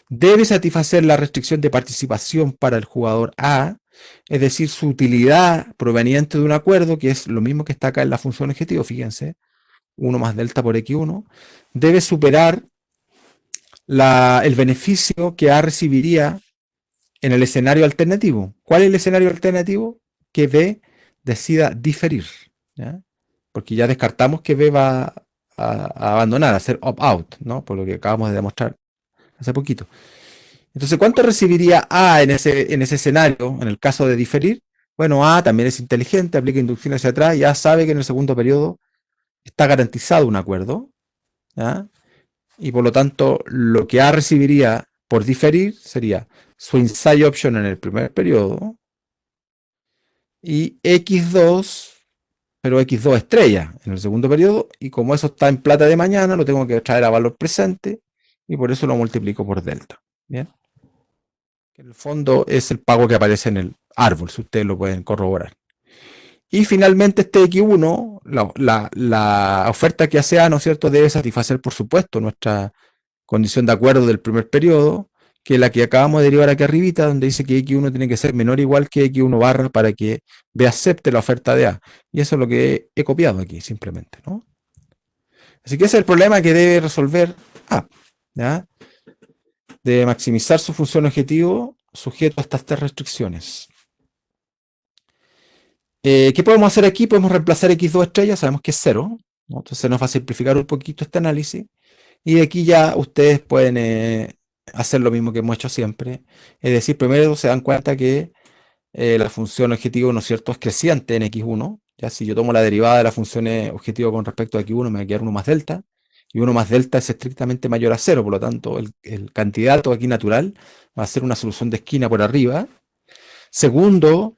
Debe satisfacer la restricción de participación para el jugador A, es decir, su utilidad proveniente de un acuerdo, que es lo mismo que está acá en la función objetivo, fíjense, 1 más delta por x1, debe superar el beneficio que A recibiría en el escenario alternativo. ¿Cuál es el escenario alternativo? Que B decida diferir. ¿Ya? Porque ya descartamos que B va a abandonar, a hacer opt-out, ¿no? Por lo que acabamos de demostrar hace poquito. Entonces, ¿cuánto recibiría A en ese escenario, en el caso de diferir? Bueno, A también es inteligente, aplica inducción hacia atrás, ya sabe que en el segundo periodo está garantizado un acuerdo, ¿ya? Y por lo tanto, lo que A recibiría por diferir sería su inside option en el primer periodo y X2, pero X2 estrella en el segundo periodo, y como eso está en plata de mañana, lo tengo que traer a valor presente, y por eso lo multiplico por delta. Bien. En el fondo es el pago que aparece en el árbol, si ustedes lo pueden corroborar. Y finalmente este X1, la oferta que hace A, ¿no es cierto?, debe satisfacer, por supuesto, nuestra condición de acuerdo del primer periodo, que es la que acabamos de derivar aquí arribita, donde dice que X1 tiene que ser menor o igual que X1 barra para que B acepte la oferta de A. Y eso es lo que he copiado aquí, simplemente, ¿no? Así que ese es el problema que debe resolver A, ¿ya? De maximizar su función objetivo sujeto a estas tres restricciones. ¿Qué podemos hacer aquí? Podemos reemplazar x2 estrellas, sabemos que es 0, ¿no? Entonces nos va a simplificar un poquito este análisis. Y de aquí ya ustedes pueden hacer lo mismo que hemos hecho siempre. Es decir, primero se dan cuenta que la función objetivo, ¿no es cierto?, es creciente en x1. Ya si yo tomo la derivada de la función objetivo con respecto a x1, me va a quedar 1 más delta. Y 1 más delta es estrictamente mayor a 0, por lo tanto, el candidato aquí natural va a ser una solución de esquina por arriba. Segundo,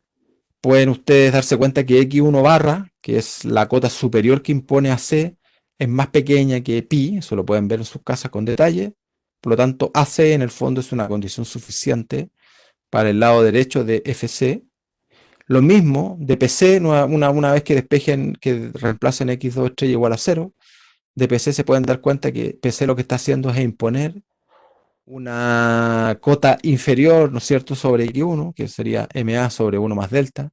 pueden ustedes darse cuenta que x1 barra, que es la cota superior que impone a C, es más pequeña que pi, eso lo pueden ver en sus casas con detalle. Por lo tanto, AC en el fondo es una condición suficiente para el lado derecho de FC. Lo mismo de PC, una vez que despejen, que reemplacen x2 estrella igual a 0, de PC se pueden dar cuenta que PC lo que está haciendo es imponer una cota inferior, ¿no es cierto?, sobre X1, que sería MA sobre 1 más delta,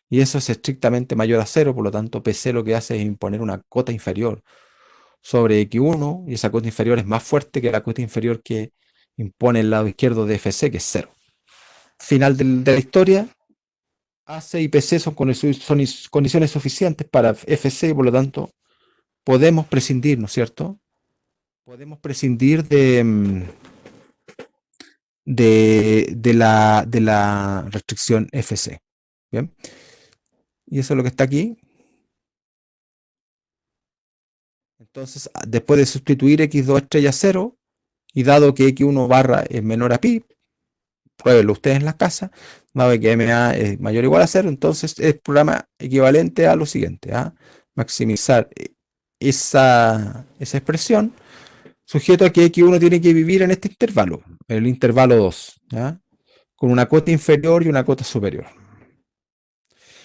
y eso es estrictamente mayor a 0, por lo tanto PC lo que hace es imponer una cota inferior sobre X1, y esa cota inferior es más fuerte que la cota inferior que impone el lado izquierdo de FC, que es 0. Final de la historia, AC y PC son condiciones suficientes para FC, y por lo tanto podemos prescindir, ¿no es cierto? Podemos prescindir de la restricción FC. ¿Bien? Y eso es lo que está aquí. Entonces, después de sustituir x2 estrella 0, y dado que x1 barra es menor a pi, pruébenlo ustedes en la casa, va a ver que MA es mayor o igual a 0, entonces es programa equivalente a lo siguiente, ¿ah? Maximizar esa expresión, sujeto a que x1 tiene que vivir en este intervalo, el intervalo 2, ¿ya?, con una cota inferior y una cota superior.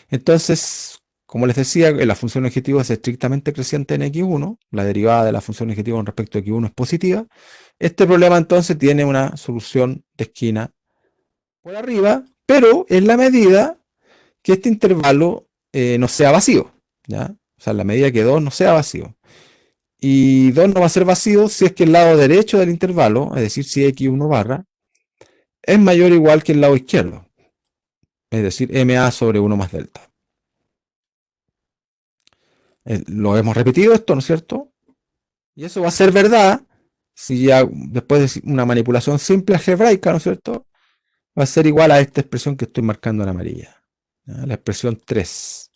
Entonces, como les decía, la función objetivo es estrictamente creciente en x1, la derivada de la función objetivo con respecto a x1 es positiva. Este problema entonces tiene una solución de esquina por arriba, pero en la medida que este intervalo no sea vacío, ¿ya? O sea, en la medida que 2 no sea vacío. Y 2 no va a ser vacío si es que el lado derecho del intervalo, es decir, si x1 barra, es mayor o igual que el lado izquierdo, es decir, MA sobre 1 más delta. Lo hemos repetido esto, ¿no es cierto? Y eso va a ser verdad si ya después de una manipulación simple algebraica, ¿no es cierto?, va a ser igual a esta expresión que estoy marcando en amarilla, ¿ya?, la expresión 3.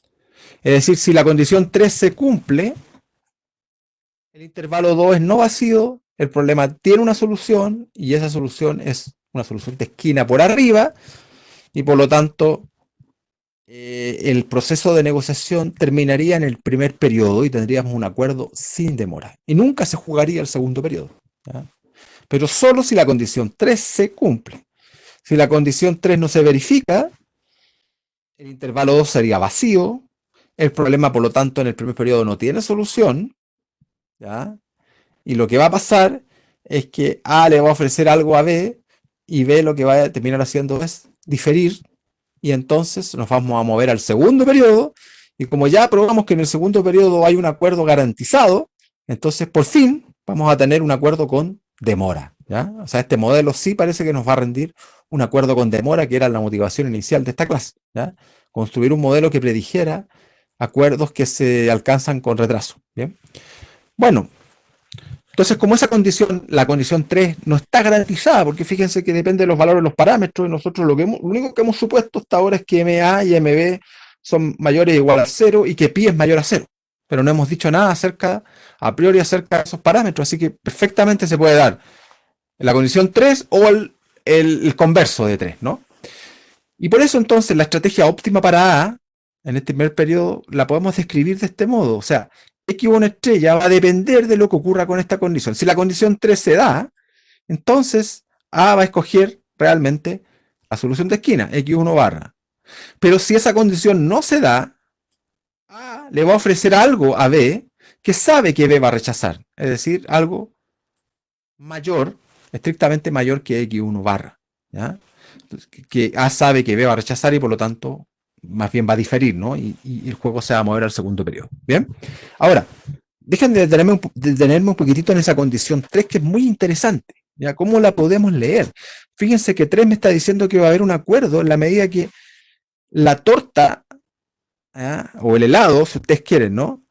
Es decir, si la condición 3 se cumple, el intervalo 2 es no vacío, el problema tiene una solución, y esa solución es una solución de esquina por arriba, y por lo tanto el proceso de negociación terminaría en el primer periodo y tendríamos un acuerdo sin demora. Y nunca se jugaría el segundo periodo, ¿ya? Pero solo si la condición 3 se cumple. Si la condición 3 no se verifica, el intervalo 2 sería vacío, el problema por lo tanto en el primer periodo no tiene solución, ¿ya? Y lo que va a pasar es que A le va a ofrecer algo a B, y B lo que va a terminar haciendo es diferir, y entonces nos vamos a mover al segundo periodo, y como ya probamos que en el segundo periodo hay un acuerdo garantizado, entonces por fin vamos a tener un acuerdo con demora, ¿ya? O sea, este modelo sí parece que nos va a rendir un acuerdo con demora, que era la motivación inicial de esta clase, ¿ya? Construir un modelo que predijera acuerdos que se alcanzan con retraso, ¿bien? Bueno, entonces, como esa condición, la condición 3, no está garantizada, porque fíjense que depende de los valores de los parámetros, y nosotros lo único que hemos supuesto hasta ahora es que MA y MB son mayores o igual a 0 y que pi es mayor a 0. Pero no hemos dicho nada a priori acerca de esos parámetros, así que perfectamente se puede dar la condición 3 o el converso de 3, ¿no? Y por eso entonces la estrategia óptima para A, en este primer periodo, la podemos describir de este modo. O sea, X1 estrella va a depender de lo que ocurra con esta condición. Si la condición 3 se da, entonces A va a escoger realmente la solución de esquina, x1 barra. Pero si esa condición no se da, A le va a ofrecer algo a B que sabe que B va a rechazar, es decir, algo mayor, estrictamente mayor que x1 barra. ¿Ya? Que A sabe que B va a rechazar y por lo tanto más bien va a diferir, ¿no? Y el juego se va a mover al segundo periodo. Bien, ahora, dejen de detenerme un poquitito en esa condición 3 que es muy interesante. ¿Ya? ¿Cómo la podemos leer? Fíjense que 3 me está diciendo que va a haber un acuerdo en la medida que la torta, ¿ya? O el helado, si ustedes quieren, ¿no?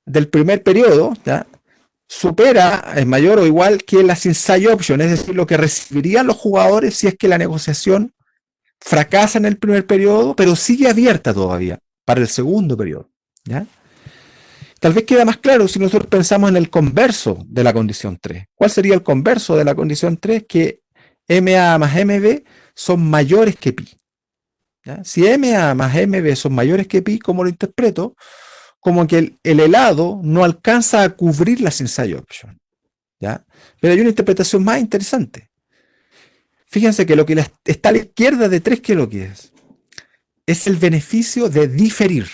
Del primer periodo, ¿ya? Supera, es mayor o igual que las inside option, es decir, lo que recibirían los jugadores si es que la negociación fracasa en el primer periodo, pero sigue abierta todavía para el segundo periodo. ¿Ya? Tal vez queda más claro si nosotros pensamos en el converso de la condición 3. ¿Cuál sería el converso de la condición 3? Que MA más MB son mayores que pi. ¿Ya? Si MA más MB son mayores que pi, ¿cómo lo interpreto? Como que el helado no alcanza a cubrir las inside option. ¿Ya? Pero hay una interpretación más interesante. Fíjense que lo que está a la izquierda de 3, ¿qué es lo que es? Es el beneficio de diferir.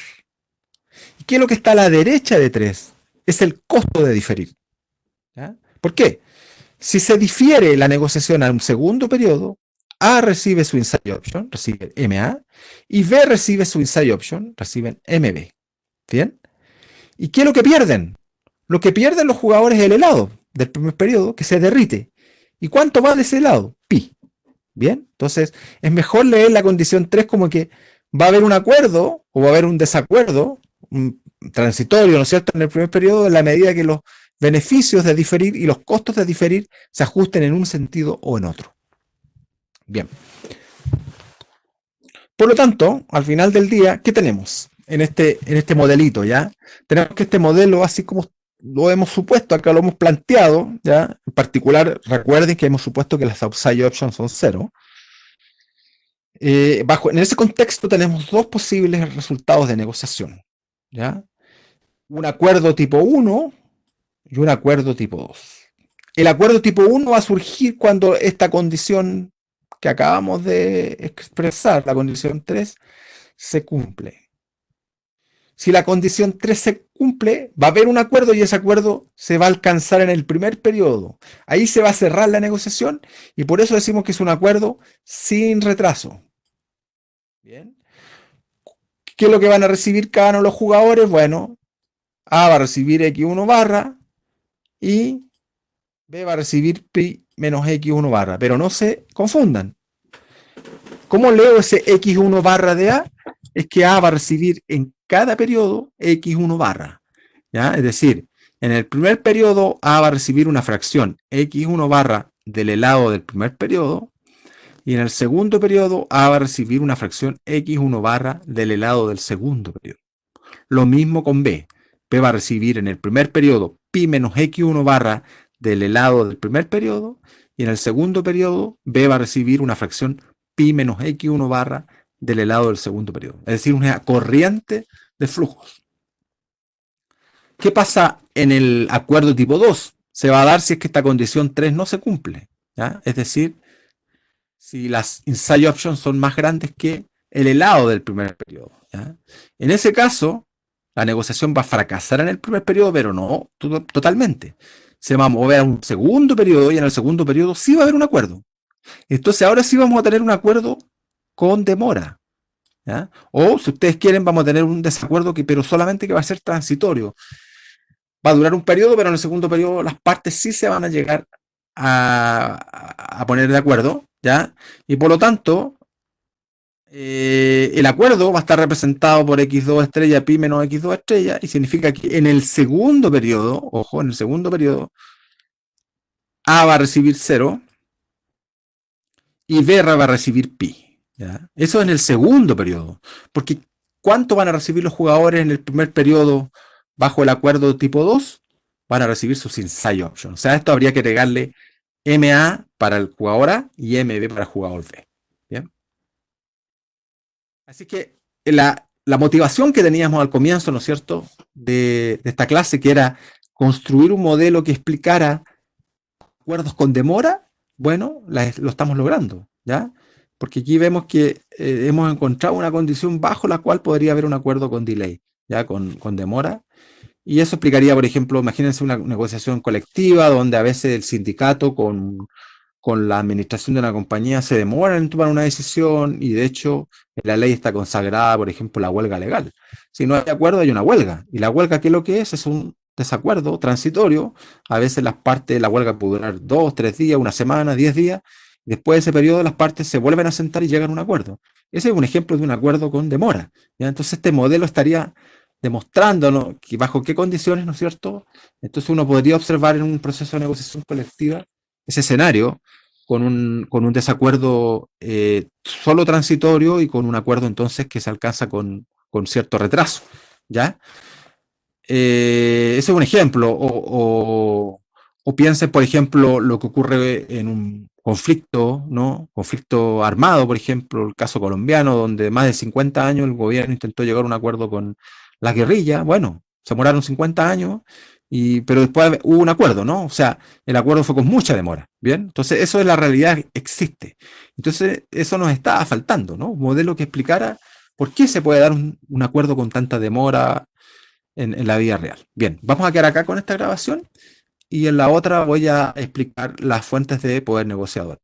¿Y qué es lo que está a la derecha de 3? Es el costo de diferir. ¿Ya? ¿Por qué? Si se difiere la negociación a un segundo periodo, A recibe su inside option, recibe MA, y B recibe su inside option, reciben MB. ¿Bien? ¿Y qué es lo que pierden? Lo que pierden los jugadores es el helado del primer periodo que se derrite. ¿Y cuánto vale ese helado? Pi. ¿Bien? Entonces, es mejor leer la condición 3 como que va a haber un acuerdo o va a haber un desacuerdo transitorio, ¿no es cierto?, en el primer periodo, en la medida que los beneficios de diferir y los costos de diferir se ajusten en un sentido o en otro. Bien. Por lo tanto, al final del día, ¿qué tenemos en este modelito? ¿Ya? Tenemos que este modelo, así como lo hemos supuesto, acá lo hemos planteado, ¿ya? En particular, recuerden que hemos supuesto que las outside options son 0. En ese contexto tenemos dos posibles resultados de negociación. ¿Ya? Un acuerdo tipo 1 y un acuerdo tipo 2. El acuerdo tipo 1 va a surgir cuando esta condición que acabamos de expresar, la condición 3, se cumple. Si la condición 3 se cumple, va a haber un acuerdo y ese acuerdo se va a alcanzar en el primer periodo. Ahí se va a cerrar la negociación y por eso decimos que es un acuerdo sin retraso. Bien. ¿Qué es lo que van a recibir cada uno de los jugadores? Bueno, A va a recibir x1 barra y B va a recibir pi menos x1 barra. Pero no se confundan. ¿Cómo leo ese x1 barra de A? Es que A va a recibir en cada periodo x1 barra. ¿Ya? Es decir, en el primer periodo A va a recibir una fracción x1 barra del helado del primer periodo. Y en el segundo periodo A va a recibir una fracción x1 barra del helado del segundo periodo. Lo mismo con B. B va a recibir en el primer periodo pi menos x1 barra del helado del primer periodo. Y en el segundo periodo B va a recibir una fracción pi menos x1 barra del helado del segundo periodo. Es decir, una corriente de flujos. ¿Qué pasa en el acuerdo tipo 2? Se va a dar si es que esta condición 3 no se cumple. ¿Ya? Es decir, si las inside options son más grandes que el helado del primer periodo. ¿Ya? En ese caso, la negociación va a fracasar en el primer periodo, pero no totalmente. Se va a mover a un segundo periodo y en el segundo periodo sí va a haber un acuerdo. Entonces ahora sí vamos a tener un acuerdo con demora. ¿Ya? O si ustedes quieren vamos a tener un desacuerdo pero solamente que va a ser transitorio. Va a durar un periodo, pero en el segundo periodo las partes sí se van a llegar a poner de acuerdo. ¿Ya? Y por lo tanto, el acuerdo va a estar representado por x2 estrella pi menos x2 estrella y significa que en el segundo periodo, ojo, en el segundo periodo, A va a recibir 0 y B va a recibir pi. ¿Ya? Eso en el segundo periodo. Porque ¿cuánto van a recibir los jugadores en el primer periodo bajo el acuerdo tipo 2? Van a recibir sus inside options. O sea, esto habría que agregarle MA para el jugador A y MB para el jugador B. ¿Bien? Así que la motivación que teníamos al comienzo, ¿no es cierto?, de esta clase, que era construir un modelo que explicara acuerdos con demora, Bueno, lo estamos logrando, ¿ya? Porque aquí vemos que hemos encontrado una condición bajo la cual podría haber un acuerdo con delay, ¿ya? Con demora. Y eso explicaría, por ejemplo, imagínense una negociación colectiva donde a veces el sindicato con la administración de una compañía se demoran en tomar una decisión y de hecho en la ley está consagrada, por ejemplo, la huelga legal. Si no hay acuerdo, hay una huelga. Y la huelga, ¿qué es lo que es? Es un desacuerdo transitorio. A veces las partes, la huelga puede durar 2, 3 días, una semana, 10 días. Después de ese periodo, las partes se vuelven a sentar y llegan a un acuerdo. Ese es un ejemplo de un acuerdo con demora. ¿Ya? Entonces, este modelo estaría demostrándonos que bajo qué condiciones, ¿no es cierto? Entonces uno podría observar en un proceso de negociación colectiva ese escenario con un desacuerdo solo transitorio y con un acuerdo entonces que se alcanza con cierto retraso, ¿ya? Ese es un ejemplo. O piensen, por ejemplo, lo que ocurre en un conflicto, ¿no? Conflicto armado, por ejemplo, el caso colombiano, donde más de 50 años el gobierno intentó llegar a un acuerdo con la guerrilla. Bueno, se demoraron 50 años, pero después hubo un acuerdo, ¿no? O sea, el acuerdo fue con mucha demora, ¿bien? Entonces, eso es la realidad, existe. Entonces, eso nos estaba faltando, ¿no? Un modelo que explicara por qué se puede dar un acuerdo con tanta demora en la vida real. Bien, vamos a quedar acá con esta grabación y en la otra voy a explicar las fuentes de poder negociador.